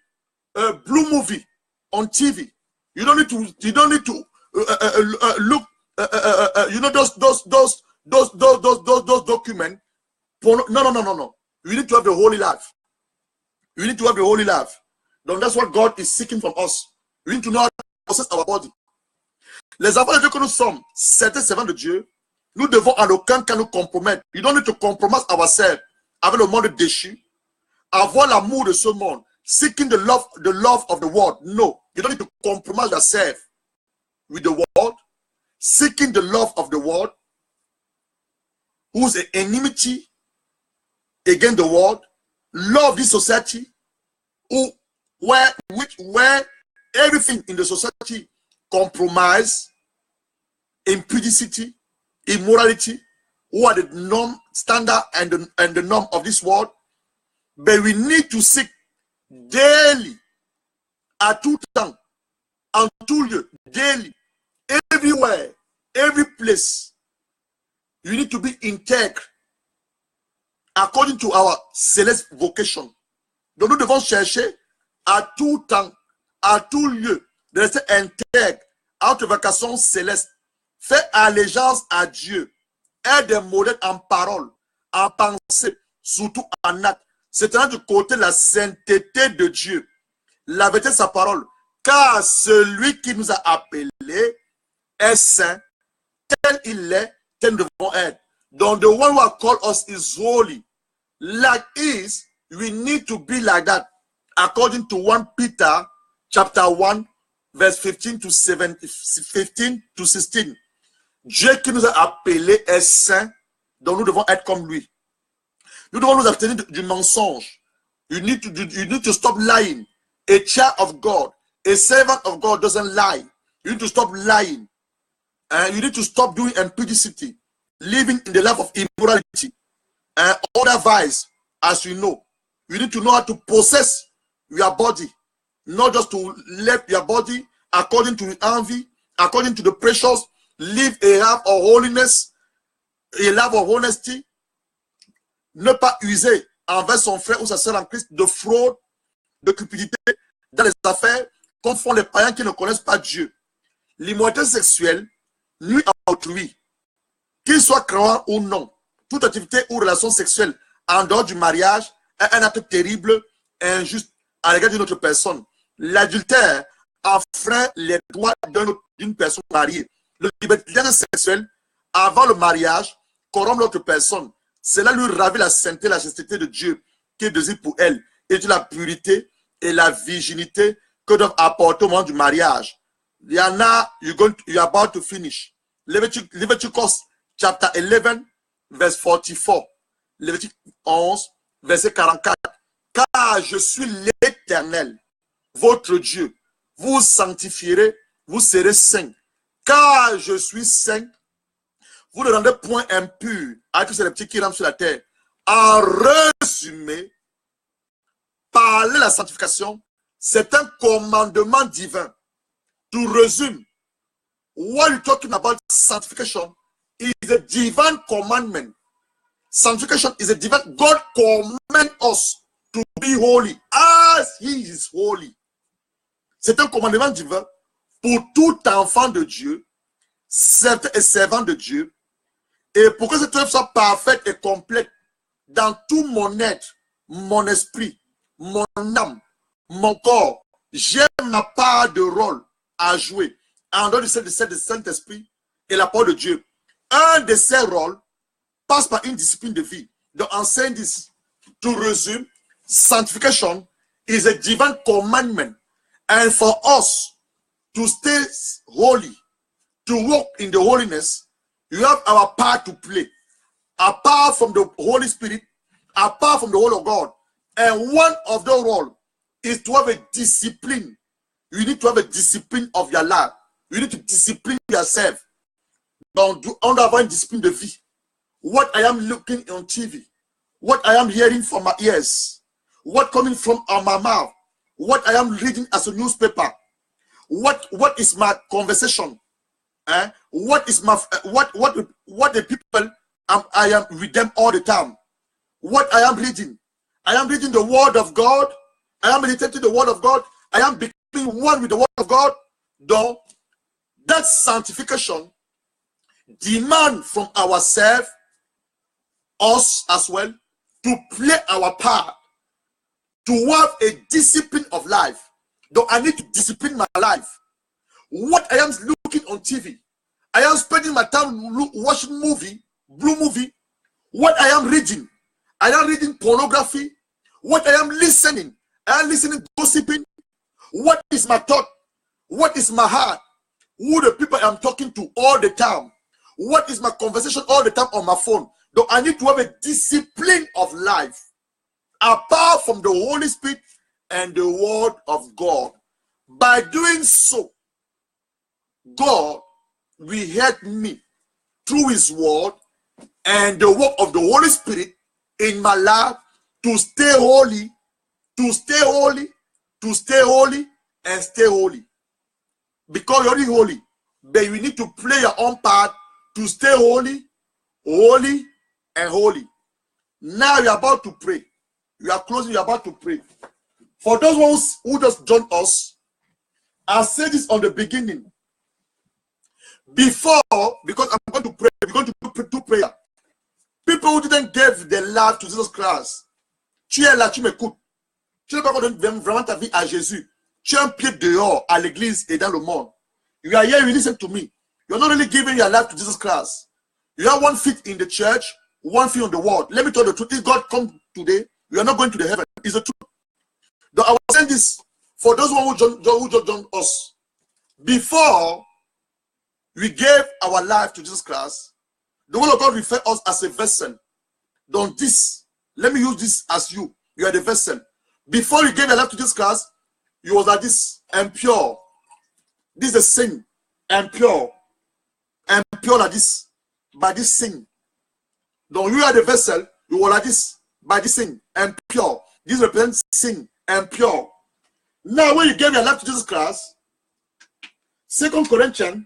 a blue movie on TV. You don't need to look. You know those documents. No. You need to have the holy life. You need to have the holy life. Donc that's what God is seeking from us. We need to know how to possess our body. Les enfants de Dieu que nous sommes, certains servants de Dieu, nous devons en aucun cas nous compromettre. You don't need to compromise ourselves avec le monde déchu. Avoir l'amour de ce monde. Seeking the love of the world. No. You don't need to compromise yourself with the world. Seeking the love of the world. Who's an enmity against the world. Love this society. Where everything in the society compromise, impudicity, immorality, who are the norm, standard, and the norm of this world. But we need to seek daily, à tout temps, en tout lieu, daily, everywhere, every place. You need to be integre according to our celeste vocation. Donc nous devons chercher à tout temps, à tout lieu, de rester intègre à notre vocation céleste. Faire allégeance à Dieu. Être des modèles en parole, en pensée, surtout en acte. C'est-à-dire du côté de la sainteté de Dieu. La vérité de sa parole. Car celui qui nous a appelés est saint, tel il est, tel nous devons être. Donc, the one who has called us is holy. Like is, we need to be like that. According to 1 Peter chapter 1, verse 15 to 16. Dieu qui nous a appelés est saint, donc nous devons être comme lui. Nous devons nous abstenir du mensonge. You need to stop lying. A child of God, a servant of God doesn't lie. You need to stop lying. And you need to stop doing impudicity, living in the life of immorality, and other vice, as you know. You need to know how to possess your body, not just to let your body according to envy, according to the precious, live a life of holiness, a life of honesty, ne pas user envers son frère ou sa sœur en Christ de fraude, de cupidité dans les affaires, comme font les païens qui ne connaissent pas Dieu. L'immoralité sexuelle nuit à autrui, qu'il soit croyant ou non. Toute activité ou relation sexuelle en dehors du mariage est un acte terrible et injuste à l'égard d'une autre personne. L'adultère enfreint les droits d'une personne mariée. Le libertinage sexuel avant le mariage corrompt l'autre personne. Cela lui ravit la sainteté, la chasteté de Dieu qui désire pour elle, et de la purité et la virginité que doivent apporter au moment du mariage. Yana, you're about to finish. Leviticus chapter 11, verse 44. Leviticus 11, verset 44. Car je suis l'Éternel, votre Dieu. Vous sanctifierez, vous serez saints. Car je suis saint, vous ne rendez point impur à tous ces petits qui rentrent sur la terre. En résumé, parler la sanctification, c'est un commandement divin. To resume, what you're talking about sanctification is a divine commandment. Sanctification is a divine. God commands us to be holy as He is holy. C'est un commandement divin pour tout enfant de Dieu, servant de Dieu, et pour que cette œuvre soit parfaite et complète dans tout mon être, mon esprit, mon âme, mon corps. J'ai ma part de rôle à jouer en dehors du Saint-Esprit et la parole de Dieu. Un de ces rôles passe par une discipline de vie. Donc, en saying this, to resume, sanctification is a divine commandment. And for us to stay holy, to walk in the holiness, you have our part to play. Apart from the Holy Spirit, apart from the word of God. And one of the roles is to have a discipline. You need to have a discipline of your life. You need to discipline yourself. Donc, on doit avoir une discipline de vie. What I am looking on TV, what I am hearing from my ears, what coming from my mouth, what I am reading as a newspaper, what is my conversation, what is my what the people I am with them all the time, what I am reading the word of God, I am meditating the word of God, I am becoming one with the word of God. Donc, that sanctification demand from ourselves, us as well, to play our part, to have a discipline of life. Though I need to discipline my life. What I am looking on TV, I am spending my time watching blue movie. What I am reading pornography. What I am listening gossiping. What is my thought? What is my heart? Who the people I'm talking to all the time? What is my conversation all the time on my phone? Though I need to have a discipline of life apart from the Holy Spirit and the word of God. By doing so, God will help me through his word and the work of the Holy Spirit in my life to stay holy, to stay holy, and stay holy. Because you're already holy, but you need to play your own part to stay holy, holy, and holy. Now you're about to pray. You are closing, you're about to pray. For those ones who just joined us, I said this on the beginning. Before, because I'm going to pray, we're going to do prayer. People who didn't give their life to Jesus Christ, tu es là, tu m'écoutes. Tu n'as pas donné vraiment ta vie à Jésus. Tu as un pied dehors à l'église et dans le monde. You are here, you listen to me. You're not really giving your life to Jesus Christ. You have one feet in the church, one feet on the world. Let me tell you the truth. If God comes today, you are not going to the heaven. It's the truth. Though I was saying this for those who joined us. Before we gave our life to Jesus Christ, the word of God referred us as a vessel. Don't this. Let me use this as you. You are the vessel. Before you gave your life to Jesus Christ, you was like this, impure. This is the sin, impure like this, by this sin. Don't you are the vessel, you were like this, by this sin, impure. This represents sin, impure. Now, when you gave your life to Jesus Christ, 2 Corinthians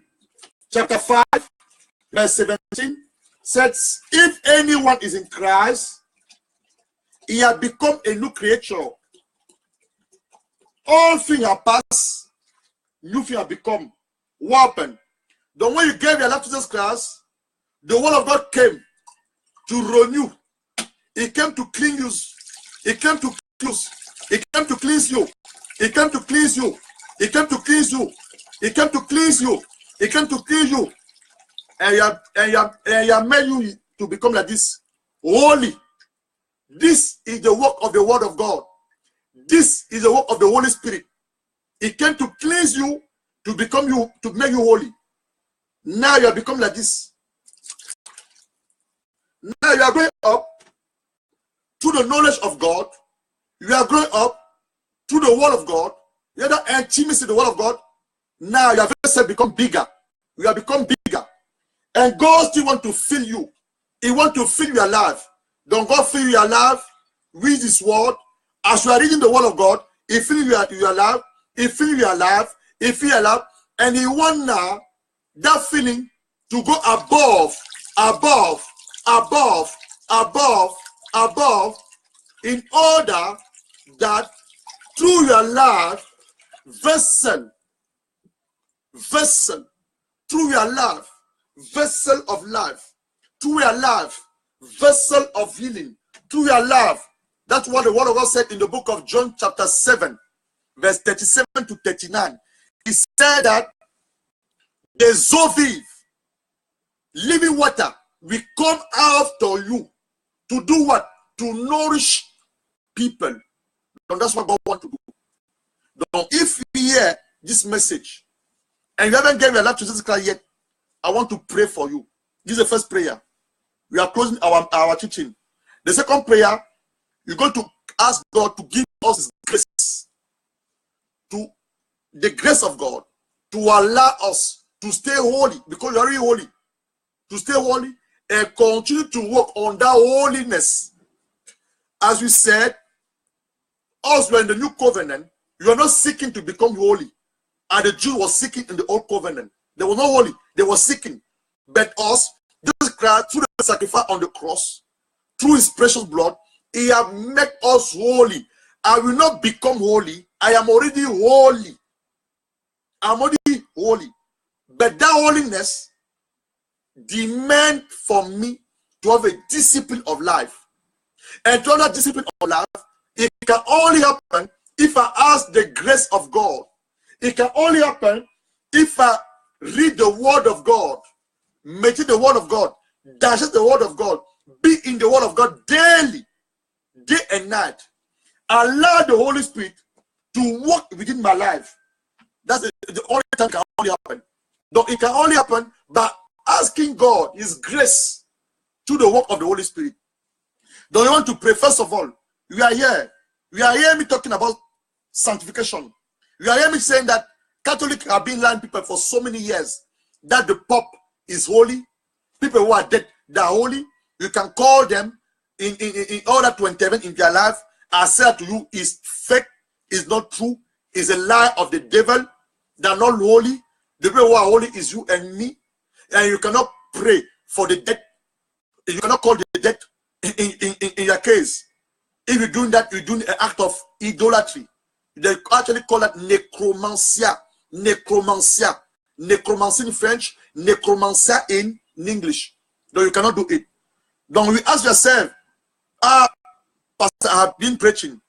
chapter 5, verse 17 says, if anyone is in Christ, he has become a new creature. All things are passed, new things have become. What happened? The way you gave your life to Jesus Christ, the word of God came to renew. It came to clean you. It came to cleanse. It came to cleanse you. It came to cleanse you. It came to cleanse you. It came to cleanse you. It came to cleanse you. And you have made you to become like this. Holy. This is the work of the word of God. This is the work of the Holy Spirit. It came to cleanse you, to become you, to make you holy. Now you have become like this. Now you are growing up through the knowledge of God. You are growing up through the word of God. You have the intimacy of the word of God. Now your vessel become bigger. You have become bigger. And God still want to fill you. He want to fill your life. Don't God fill your life with His word. As you are reading the word of God, He fill your life. He fill your life. He fill your life. And He want now that feeling to go above, in order that through your life, vessel, through your life, vessel of life, through your life, vessel of healing, through your life. That's what the word of God said in the book of John chapter 7, verse 37 to 39. He said that the eaux vive, living water, will come after you to do what? To nourish people. And that's what God wants to do. So if you hear this message and you haven't given your life to Jesus Christ yet, I want to pray for you. This is the first prayer. We are closing our teaching. The second prayer, you're going to ask God to give us His grace, to the grace of God, to allow us to stay holy, because you're already holy, to stay holy and continue to work on that holiness. As we said, us were in the new covenant. You are not seeking to become holy, and the Jews were seeking in the old covenant. They were not holy, they were seeking. But us, Jesus Christ, through the sacrifice on the cross, through His precious blood, He has made us holy. I will not become holy. I am already holy. I'm already holy. But that holiness demands for me to have a discipline of life. And to have that discipline of life, it can only happen if I ask the grace of God. It can only happen if I read the word of God, meditate the word of God, digest the word of God, be in the word of God daily, day and night. Allow the Holy Spirit to work within my life. That's the only time it can only happen. Though it can only happen by asking God His grace through the work of the Holy Spirit. Though you want to pray, first of all, we are here. We are hearing me talking about sanctification. You are hearing me saying that Catholics have been lying people for so many years that the Pope is holy. People who are dead, they are holy. You can call them in order to intervene in their life I say to you, is fake, is not true, is a lie of the devil. They are not holy. The people who are holy is you and me. And you cannot pray for the dead. You cannot call the dead in your case. If you're doing that, you're doing an act of idolatry. They actually call that necromancia. Necromancia. Necromancy in French, necromancia in English. No, you cannot do it. Don't we ask yourself, Pastor, I have been preaching.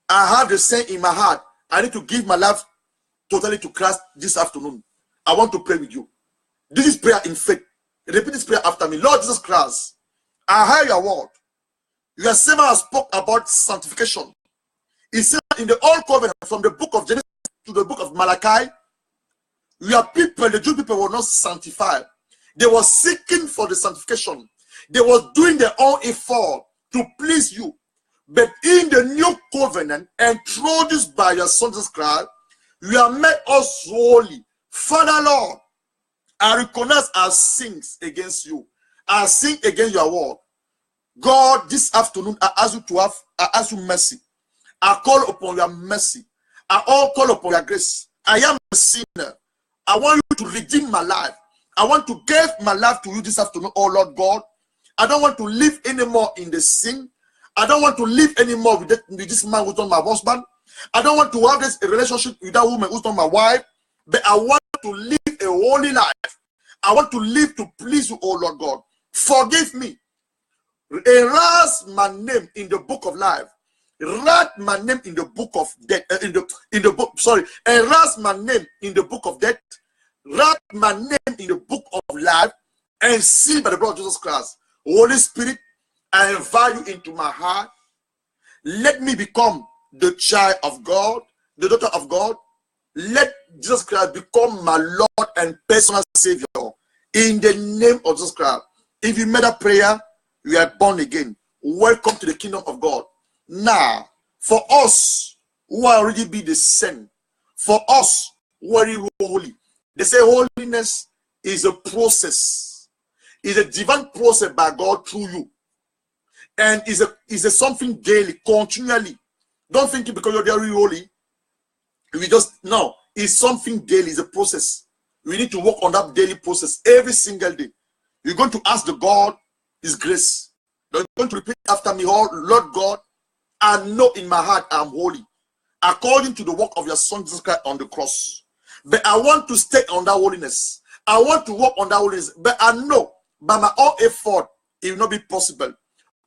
I have the saying in my heart. I need to give my life totally to Christ this afternoon. I want to pray with you. This is prayer in faith. Repeat this prayer after me. Lord Jesus Christ, I hear your word. Your servant has spoke about sanctification. He said in the Old Covenant, from the book of Genesis to the book of Malachi, your people, the Jewish people, were not sanctified. They were seeking for the sanctification. They were doing their own effort to please you. But in the new covenant, introduced by your Son Jesus Christ, you have made us holy. Father Lord, I recognize our sins against you. I sin against your word. God, this afternoon, I ask you mercy. I call upon your mercy. I all call upon your grace. I am a sinner. I want you to redeem my life. I want to give my life to you this afternoon, oh Lord God. I don't want to live anymore in the sin. I don't want to live anymore with this man who's not my husband. I don't want to have this relationship with that woman who's not my wife. But I want to live a holy life. I want to live to please you, oh Lord God. Forgive me. Erase my name in the book of life. Write my name in the book of death. Erase my name in the book of death. Write my name in the book of life and seal by the blood of Jesus Christ. Holy Spirit, I invite you into my heart. Let me become the child of God, the daughter of God. Let Jesus Christ become my Lord and personal Savior. In the name of Jesus Christ. If you made a prayer, you are born again. Welcome to the kingdom of God. Now, for us who are already be the saint, for us who are holy, they say holiness is a process. It's a divine process by God through you. And is a something daily, continually. Don't think it because you're very holy. We just, no, it's something daily, it's a process. We need to work on that daily process every single day. You're going to ask the God His grace. You're going to repeat after me, oh Lord God, I know in my heart I'm holy, according to the work of your Son Jesus Christ on the cross. But I want to stay on that holiness. I want to work on that holiness. But I know by my own effort, it will not be possible.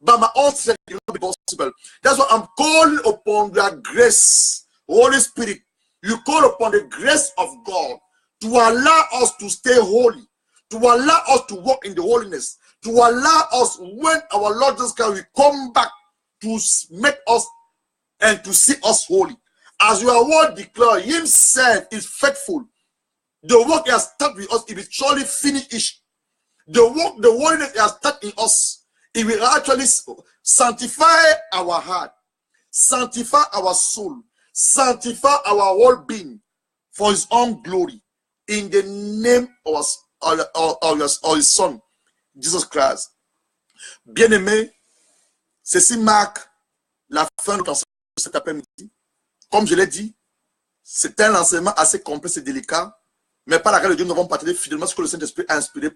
By my own strength, it will not be possible. That's why I'm calling upon your grace. Holy Spirit, you call upon the grace of God to allow us to stay holy, to allow us to walk in the holiness, to allow us when our Lord Jesus Christ will come back to make us and to see us holy. As your word declare, Himself is faithful. The work He has started with us, it will surely finish. The work, the holiness He has started in us, it will actually sanctify our heart, sanctify our soul, sanctify our whole being for His own glory. In the name of His Son, Jesus Christ. Bien-aimé, ceci marque la fin de notre enseignement cet après-midi. Comme je l'ai dit, c'est un enseignement assez complexe et délicat, mais par la grâce de Dieu, nous avons partagé fidèlement ce que le Saint-Esprit a inspiré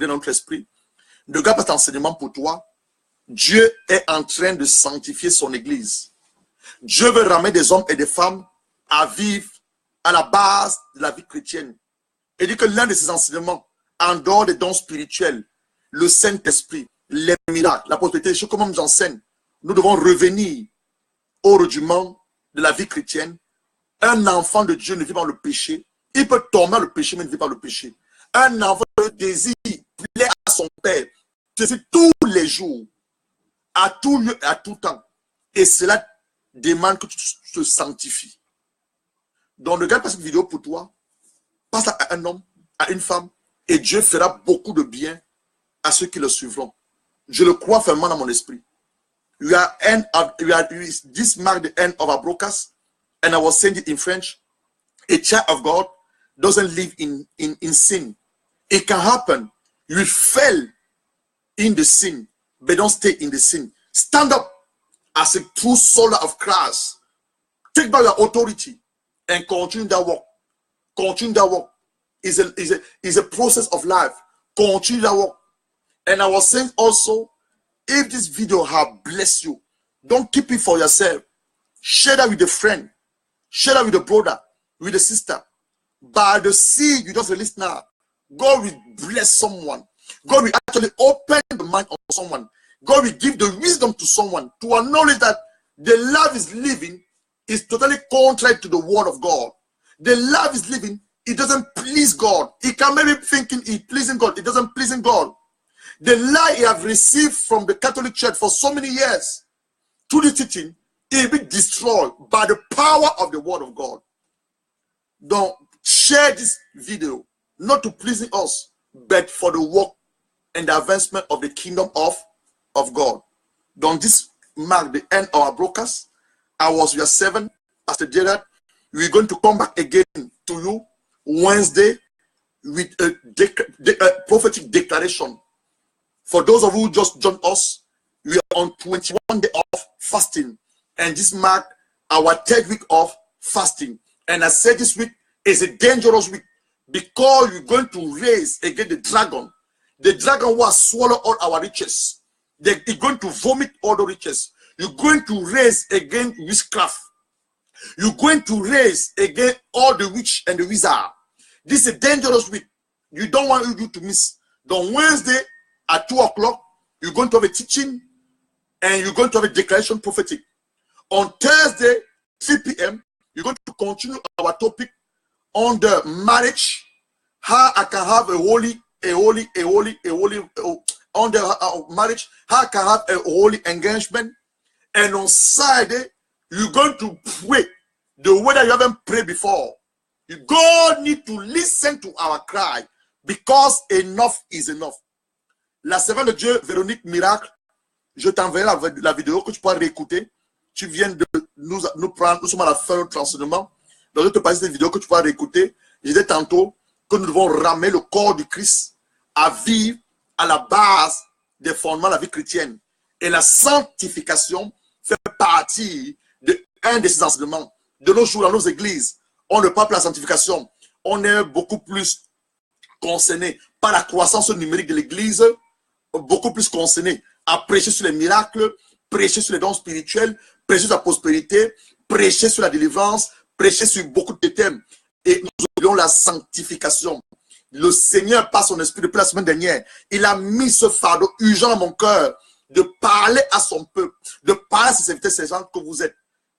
dans notre esprit. Ne garde pas cet enseignement pour toi. Dieu est en train de sanctifier son Église. Dieu veut ramener des hommes et des femmes à vivre à la base de la vie chrétienne. Et dit que l'un de ces enseignements, en dehors des dons spirituels, le Saint-Esprit, les miracles, la prospérité, les choses comme j'enseigne, nous devons revenir au rudiment de la vie chrétienne. Un enfant de Dieu ne vit pas le péché. Il peut tomber le péché, mais ne vit pas le péché. Un enfant de désir plaît à son Père. C'est tous les jours, à tout lieu et à tout temps. Et cela demande que tu te sanctifies. Donc, ne regarde pas cette vidéo pour toi. Passe à un homme, à une femme, et Dieu fera beaucoup de bien à ceux qui le suivront. Je le crois fermement dans mon esprit. This marks the end of our broadcast, and I was saying it in French. A child of God doesn't live in sin. It can happen. You will fail in the sin, but don't stay in the sin. Stand up as a true soldier of Christ. Take back your authority and continue that work. Continue that work. Is a process of life. Continue that work. And I was saying also, if this video has blessed you, don't keep it for yourself. Share that with a friend. Share that with a brother, with a sister. By the seed you just released now, God will bless someone. God will actually open the mind of someone. God will give the wisdom to someone to acknowledge that the life is living is totally contrary to the word of God. The life is living, it doesn't please God. It can maybe thinking it pleasing God. It doesn't pleasing God. The lie you have received from the Catholic Church for so many years through the teaching, it will be destroyed by the power of the word of God. Don't share this video, not to pleasing us, but for the work and the advancement of the kingdom of God. Don't this mark the end of our broadcast? I was your servant, Pastor Gerard. We're going to come back again to you Wednesday with a prophetic declaration. For those of you who just joined us, we are on 21 days of fasting. And this marks our 3rd week of fasting. And I said this week is a dangerous week because you're going to raise against the dragon. The dragon will swallow all our riches. They're going to vomit all the riches. You're going to raise against witchcraft. You're going to raise against all the witch and the wizard. This is a dangerous week. You don't want you to miss. On Wednesday at 2 o'clock, you're going to have a teaching and you're going to have a declaration prophetic. On Thursday, 3 p.m., you're going to continue our topic on the marriage, how I can have a holy on the marriage, how I can have a holy engagement. And on Saturday, you're going to pray the way that you haven't prayed before. God need to listen to our cry because enough is enough. La servante de Dieu, Véronique Miracle, je t'enverrai la vidéo que tu pourras réécouter. Tu viens de nous prendre, nous sommes à la fin de notre enseignement. Donc, je te passe cette vidéo que tu pourras réécouter. Je disais tantôt que nous devons ramener le corps du Christ à vivre à la base des fondements de la vie chrétienne. Et la sanctification fait partie d'un de ces enseignements. De nos jours, dans nos églises, on ne parle pas de la sanctification. On est beaucoup plus concerné par la croissance numérique de l'église, beaucoup plus concerné à prêcher sur les miracles, prêcher sur les dons spirituels, prêcher sur la prospérité, prêcher sur la délivrance, prêcher sur beaucoup de thèmes. Et nous oublions la sanctification. Le Seigneur, par son esprit, depuis la semaine dernière, il a mis ce fardeau urgent dans mon cœur de parler à son peuple, de parler à ses serviteurs, ces gens que vous êtes,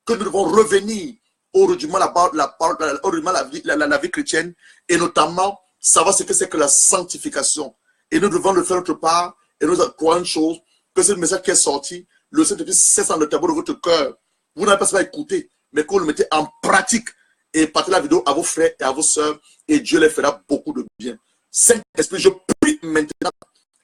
que nous devons revenir au rudiment la vie chrétienne et notamment savoir ce que c'est que la sanctification. Et nous devons le faire notre part et nous croire une chose, que c'est le message qui est sorti, le Saint-Esprit cesse dans le tableau de votre cœur. Vous n'avez pas seulement écouté, mais que vous le mettez en pratique et partagez la vidéo à vos frères et à vos sœurs et Dieu les fera beaucoup de bien. Saint-Esprit, je prie maintenant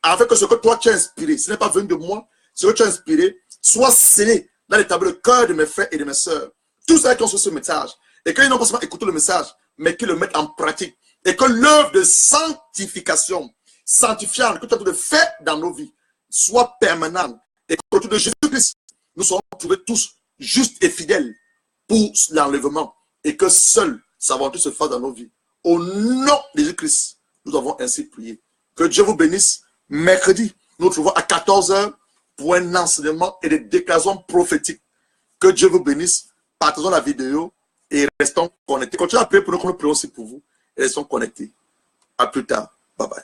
afin que ce que toi tu as inspiré, ce n'est pas venu de moi, ce que tu as inspiré soit scellé dans les tableaux de cœur de mes frères et de mes sœurs. Tous ceux qui ont reçu ce message et qu'ils n'ont pas seulement écouté le message, mais qu'ils le mettent en pratique et que l'œuvre de sanctification, sanctifiante que tu as de faire dans nos vies soit permanente et qu'au retour de Jésus-Christ, nous serons trouvés tous justes et fidèles pour l'enlèvement et que seul sa volonté se fasse dans nos vies. Au nom de Jésus-Christ, nous avons ainsi prié. Que Dieu vous bénisse. Mercredi, nous nous retrouvons à 14 h pour un enseignement et des déclarations prophétiques. Que Dieu vous bénisse. Partageons la vidéo et restons connectés. Continuez à prier pour nous, que nous prions aussi pour vous. Et restons connectés. À plus tard. Bye bye.